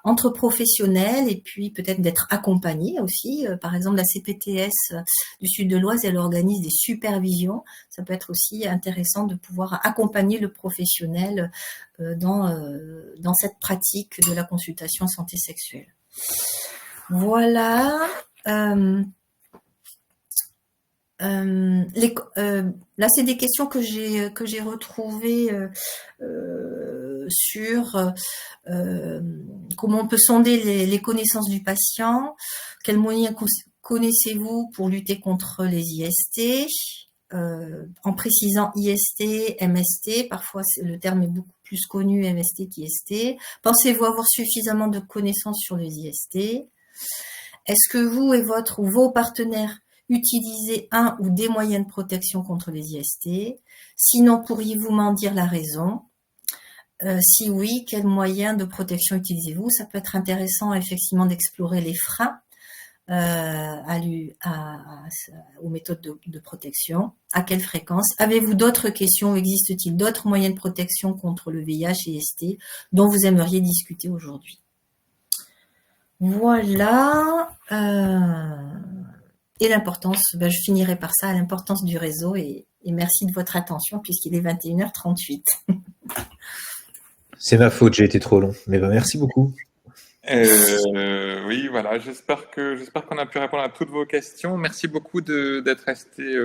entre professionnels et puis peut-être d'être accompagné aussi. Par exemple, la CPTS du Sud de l'Oise, elle organise des supervisions. Ça peut être aussi intéressant de pouvoir accompagner le professionnel dans cette pratique de la consultation en santé sexuelle. Voilà. Là, c'est des questions que j'ai retrouvées sur comment on peut sonder les connaissances du patient, quels moyens connaissez-vous pour lutter contre les IST, en précisant IST, MST, parfois le terme est beaucoup plus connu MST qu'IST. Pensez-vous avoir suffisamment de connaissances sur les IST? Est-ce que vous et vos partenaires utilisez un ou des moyens de protection contre les IST? Sinon, pourriez-vous m'en dire la raison? Si oui, quels moyens de protection utilisez-vous? Ça peut être intéressant effectivement d'explorer les freins aux méthodes de protection. À quelle fréquence? Avez-vous d'autres questions? Existe-t-il d'autres moyens de protection contre le VIH et ST dont vous aimeriez discuter aujourd'hui? Voilà. Et l'importance, je finirai par ça, l'importance du réseau et merci de votre attention puisqu'il est 21h38. C'est ma faute, j'ai été trop long. Mais merci beaucoup. Oui, voilà. J'espère qu'on a pu répondre à toutes vos questions. Merci beaucoup d'être restés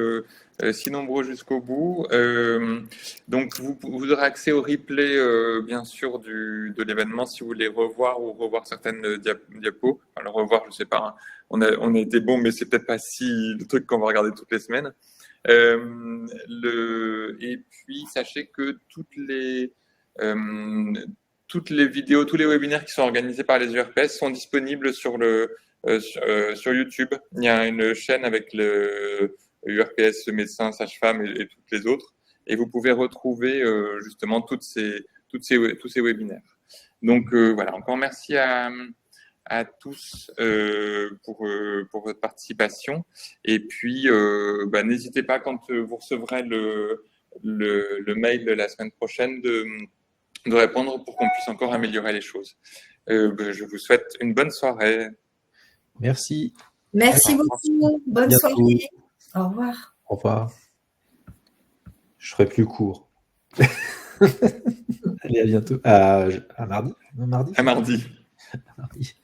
si nombreux jusqu'au bout. Donc, vous aurez accès au replay, bien sûr, de l'événement si vous voulez revoir certaines diapos. Alors, revoir, je sais pas. Hein. On a été bon, mais c'est peut-être pas si le truc qu'on va regarder toutes les semaines. Et puis, sachez que toutes les vidéos, tous les webinaires qui sont organisés par les URPS sont disponibles sur YouTube. Il y a une chaîne avec le URPS médecin, sage-femme et toutes les autres. Et vous pouvez retrouver justement tous ces webinaires. Donc voilà, encore merci à tous pour votre participation. Et puis, n'hésitez pas quand vous recevrez le mail de la semaine prochaine de répondre pour qu'on puisse encore améliorer les choses. Je vous souhaite une bonne soirée. Merci. Merci beaucoup. Bonne soirée. Au revoir. Au revoir. Je ferai plus court. Allez, à bientôt. À mardi. À mardi. À mardi.